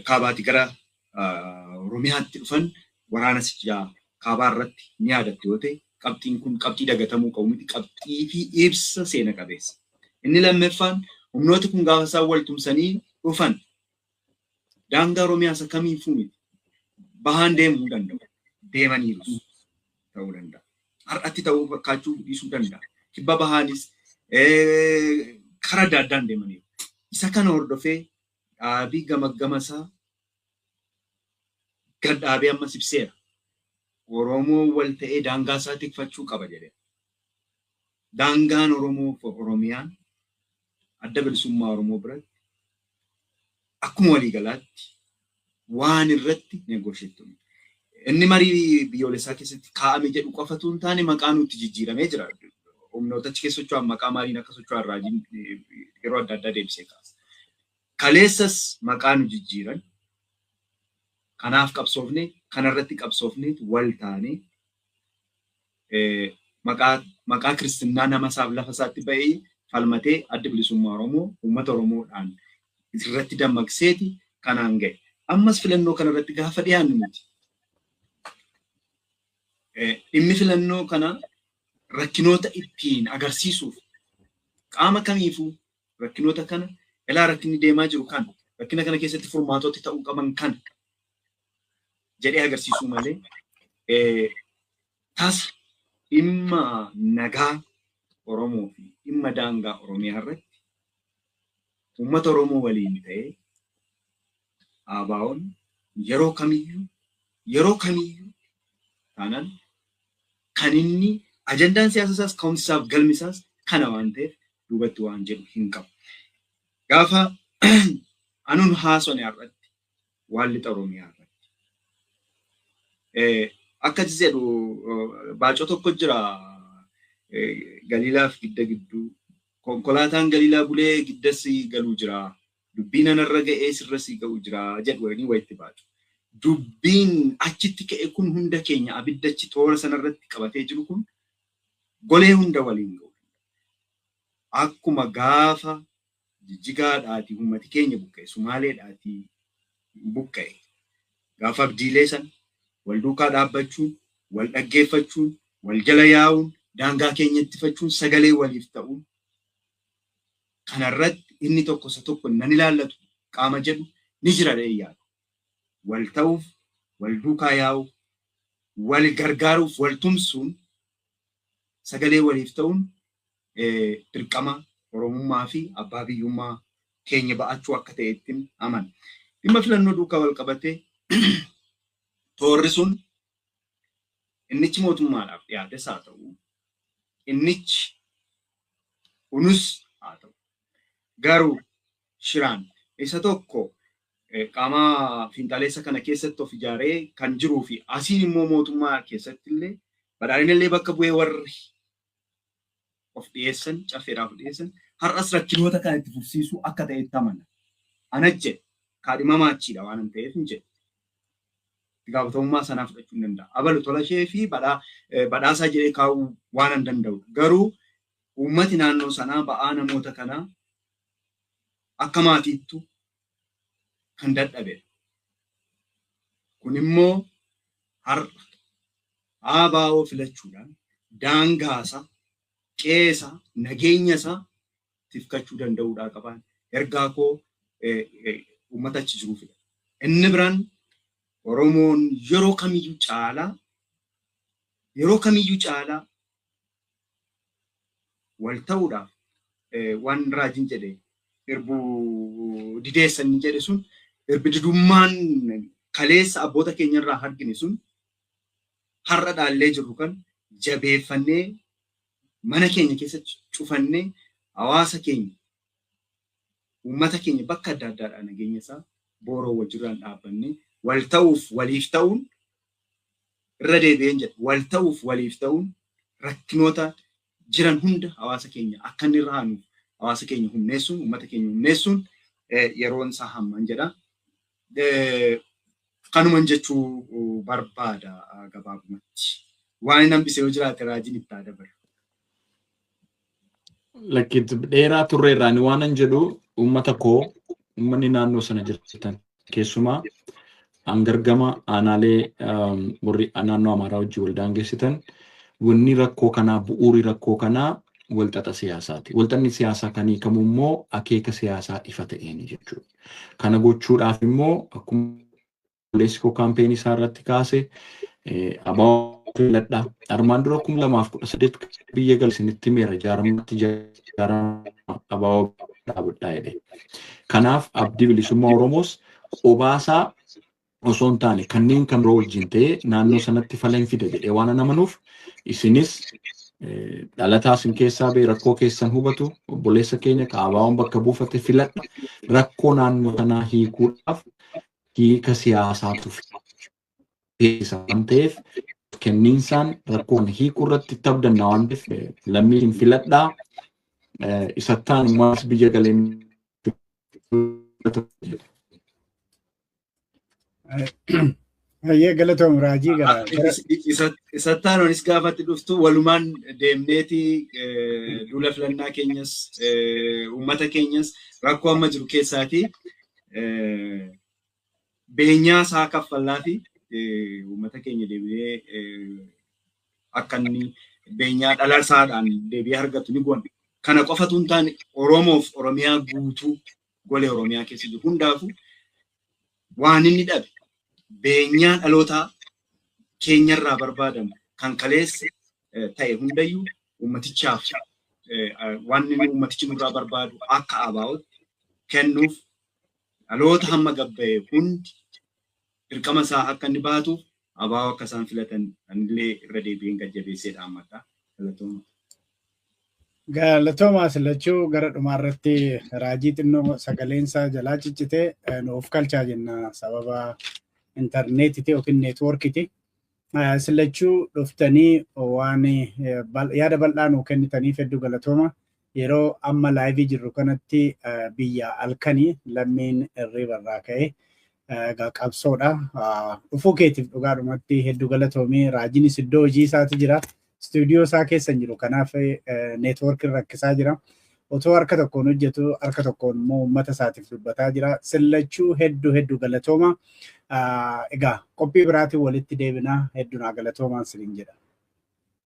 kaabaatii gara Oromiyaatti dhufan waraana sijaa kaabaa irratti ni yaadatte yoo ta'e qabxiin kun qabxii dagatamuu qabu miti qabxii fi ibsa seena qabeessa. Inni lammaffaan humnooti kun gaafa isaan wal tumsanii dhufan daangaa Oromiyaa isa kamiifuu miti bahaan deemuu danda'u deemaniirus ta'uu danda'a. Har'atti ta'uu fakkaachuu dhiisuu danda'a. Kibba bahaanis karaa adda addaan deemaniiru. Isa kana hordofee dhaabii gamaggamasaa gad dhaabee ammas ibseera. Oromoo wal ta'ee daangaa isaa tikfachuu qaba jedhee. Daangaan Oromoo fi Oromiyaan adda bilisummaa Oromoo biratti akkuma waliigalaatti waan irratti negotiate. Inni marii biyyoolessaa keessatti kaa'ame jedhu qofatu hin taane maqaa nutti jijjiiramee jira. Humnoota achi keessa socho'an maqaa maaliin akka socho'an Raajiin yeroo adda addaa deebisee kaasa. Kaleessas maqaa nu jijjiiran. Kanaaf qabsoofne kanarratti qabsoofne wal taane maqaa kiristinnaa nama isaaf lafa isaatti ba'ee falmatee adda bilisummaa Oromoo uummata Oromoodhaan irratti dammaqseeti kanaan ga'e. Ammas filannoo kanarratti gaafa dhiyaannu nuti. Dhimmi filannoo kana rakkinoota ittiin agarsiisuuf qaama kamiifuu rakkinoota kana ilaa rakkinni deemaa jiru kan rakkina kana keessatti furmaatoti ta'uu qaban kan jedhee agarsiisuu malee taasa dhimma nagaa Oromoo fi dhimma daangaa Oromiyaa irratti uummata Oromoo waliin ta'ee ABO'n yeroo kamiyyuu taanaan kan inni ajandaan siyaasaas ka'umsaaf galmisaas kana waan ta'eef duubatti waan jedhu hin qabu. Gaafa anuun haasone irratti waan lixa Oromiyaa irratti akka jedhu baacoo tokko jira Galiilaaf gidda gidduu konkolaataan Galiilaa bulee giddasi galuu jira dubbiin anarra ga'ee sirrasii ga'uu jira jedhu waliin wayitti baatu. Dubbiin achitti ka'e kun hunda keenya abiddachi toora sanarratti qabatee jiru kun golee hunda waliin ga'u. Akkuma gaafa Jijjigaadhaatii uummati keenya buqqa'e Sumaaleedhaatii buqqa'e gaafa abdiilee san wal duukaa dhaabbachuun wal dhaggeeffachuun wal jala yaa'uun daangaa keenya ittifachuun sagalee waliif ta'uun kanarratti inni tokko isa tokko nan ilaallatu qaama jedhu ni jira yaadu. Wal ta'uuf wal duukaa yaa'uuf wal gargaaruuf wal tumsuun sagalee waliif ta'uun dirqama Oromummaa fi abbaa biyyummaa keenya ba'achuu akka ta'etti amana. Dhimma filannoo duukaa wal qabatee toorri sun innichi mootummaadhaaf dhiyaates haa ta'u innichi unus haa ta'u garuu shiraan isa tokko qaama fiinxaleessa kana keessatti of ijaaree kan jiruu fi asiin immoo mootummaa keessatti illee badhaadhina illee bakka bu'ee warri of dhiyeessan caffeedhaaf dhiyeessan har'as rakkinoota kana itti fufsiisuu akka ta'etti amana. Ana jedhe kaadhimamaachiidha waan ta'eef hin jedhe. Gaafatamummaa sanaa fudhachuu hin danda'a. Abalu tola ishee fi badhaasaa jedhee kaa'uu waan hin danda'u. Garuu uummati naannoo sanaa ba'aa namoota kanaa akka maatiittu kan dadhabe. Kun immoo har'a ABO filachuudhaan daangaasaa qeesa nageenya isaa tifkachuu danda'uudhaa qaban ergaa koo uummata achi jiruuf. Inni biraan Oromoon yeroo kamiyyuu caalaa wal ta'uudhaaf waan raajiin jedhe irbuu dideessan jedhe sun irbi didummaan kaleessa abboota keenyarraa argine sun har'a dhaallee jirru kan jabeeffannee mana keenya keessatti cufannee hawaasa keenya uummata keenya bakka adda addaadhaan nageenya isaa booroo wajjirraan dhaabbannee wal ta'uuf waliif ta'uun irra deebi'een jedha. Wal ta'uuf waliif ta'uun rakkinoota jiran hunda hawaasa keenya akka inni irra haanuuf hawaasa keenya humneessuun uummata keenya humneessuun yeroon isaa hamman jedha. Kanuman jechuu barbaada gabaabumatti. Waan inni hambisee yoo jiraate raajiin itti dabalu. Lakkitti dheeraa turreerraan waan an jedhu uummata koo uummanni naannoo sana jirtan keessumaa hangargama aanaalee warri naannoo Amaaraa wajjin wal daangeessitan wanni rakkoo kanaa bu'uuri rakkoo kanaa walxaxa siyaasaati. Walxanni siyaasaa kan hiikamu immoo akeeka siyaasaa ifa ta'een jechuudha. Kana gochuudhaaf immoo akkuma leeskoo kaampeenii isaa irratti kaase ABO filadhaa. Armaan dura 2018 biyya galsinitti meera jaaramatti jaarama ABO dhaabudhaa jedhe. Kanaaf abdii bilisummaa Oromoos obaasaa osoo hin taane kanneen kan biroo wajjin ta'ee naannoo sanatti fala hin fida jedhee waan amanuuf isinis dhalataa isin keessaa bee rakkoo keessan hubatu obboleessa keenya ABO'n bakka buufate filadha. Rakkoo naannoo sanaa hiikuudhaaf hiika siyaasaatu fiisa waan ta'eef kenniinsaan rakkoon hiikuu irratti tabdanna waan ta'eef lammiin filadhaa isattaan ummaas biyya galeen Ayyee galatoom raajii gara. Isattaan onis gaafatti dhuftu walumaan deemneeti duula filannaa keenyas uummata keenyas rakkoo amma jiru keessaati beenyaa isaa kaffallaa fi uummata keenya deebi'ee akka inni beenyaa dhalarsaadhaan deebi'ee argatu ni goona. Kana qofatu hin taane Oromoof Oromiyaa guutuu golee Oromiyaa keessa jiru hundaafuu waan inni dhabe beenyaa dhalootaa keenyarraa barbaadamu kan kaleessa ta'e hundayyuu ummatichaaf waan inni ummatichi nurraa barbaadu akka ABO'tti kennuuf dhaloota hamma gabba'e hundi dirqama isaa akka inni baatuuf abaa'oo akka isaan filatan anillee irra deebi'een gajjabeessee dhaammata. Galatooma. Galatooma silachuu gara dhumaarratti raajii xinnoo sagaleensaa jalaa ciccitee nuuf kalchaa jenna sababa intarneetiiti yookiin neetwoorkiiti. Silachuu dhuftanii waan yaada bal'aa nuu kennitaniif hedduu galatooma. Yeroo amma laayivii jirru kanatti biyya halkanii lammiin irribarraa ka'e qabsoodha. Dhufuu keetiif dhugaadhumatti hedduu galatoomii. Raajiinis iddoo hojii isaati jira. Stuudiyoo isaa keessa jiru kanaaf neetwoorkiin rakkisaa jira. Otoo harka tokkoon hojjetu harka tokkoon immoo uummata isaatiif dubbataa jira. Sillachuu hedduu galatooma. Egaa qophii biraatiin walitti deebinaa hedduu naa galatoomaan siniin jedha.